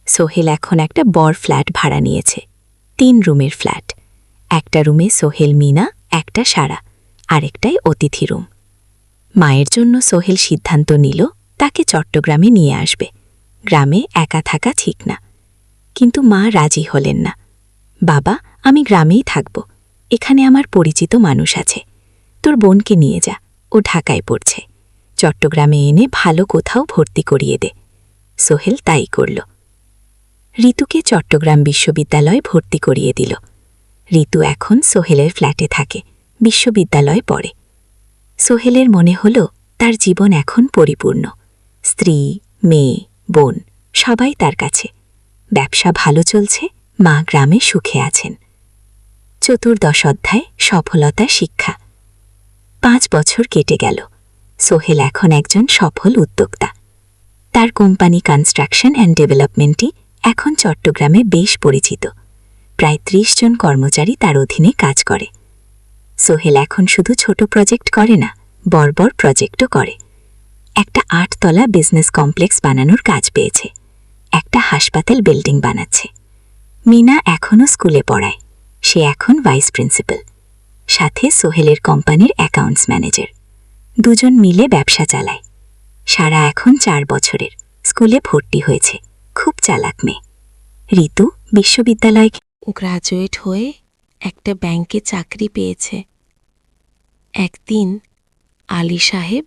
সোহেল এখন একটা বড় ফ্ল্যাট ভাড়া নিয়েছে, 3 রুমের ফ্ল্যাট। একটা রুমে সোহেল, মিনা, একটা সারা, আরেকটাই অতিথি রুম। মায়ের জন্য সোহেল সিদ্ধান্ত নিল তাকে চট্টগ্রামে নিয়ে আসবে। গ্রামে একা থাকা ঠিক না। কিন্তু মা রাজি হলেন না। বাবা, আমি গ্রামেই থাকব, এখানে আমার পরিচিত মানুষ আছে। তোর বোনকে নিয়ে যা, ও ঢাকায় পড়ছে। চট্টগ্রামে এনে ভালো কোথাও ভর্তি করিয়ে দে। সোহেল তাই করল। ঋতুকে চট্টগ্রাম বিশ্ববিদ্যালয়ে ভর্তি করিয়ে দিল। ঋতু এখন সোহেলের ফ্ল্যাটে থাকে, বিশ্ববিদ্যালয়ে পড়ে। সোহেলের মনে হল তার জীবন এখন পরিপূর্ণ। স্ত্রী, মেয়ে, বোন সবাই তার কাছে। ব্যবসা ভালো চলছে, মা গ্রামে সুখে আছেন। চতুর্দশ অধ্যায়, সফলতা শিক্ষা। 5 বছর কেটে গেল। সোহেল এখন একজন সফল উদ্যোক্তা। তার কোম্পানি কনস্ট্রাকশন অ্যান্ড ডেভেলপমেন্টই এখন চট্টগ্রামে বেশ পরিচিত। প্রায় 30 জন কর্মচারী তার অধীনে কাজ করে। সোহেল এখন শুধু ছোট প্রজেক্ট করে না, বড় বড় প্রজেক্টও করে। একটা 8 তলা বিজনেস কমপ্লেক্স বানানোর কাজ পেয়েছে, একটা হাসপাতাল বিল্ডিং বানাচ্ছে। মিনা এখনও স্কুলে পড়ায়, সে এখন ভাইস প্রিন্সিপাল। সাথে সোহেলের কোম্পানির অ্যাকাউন্টস ম্যানেজার। দুজন মিলে ব্যবসা চালায়। সারা এখন 4 বছরের, স্কুলে ভর্তি হয়েছে, খুব চালাক মেয়ে। ঋতু বিশ্ববিদ্যালয় গ্রাজুয়েট হয়ে একটা ব্যাংকে চাকরি পেয়েছে। একদিন আলী সাহেব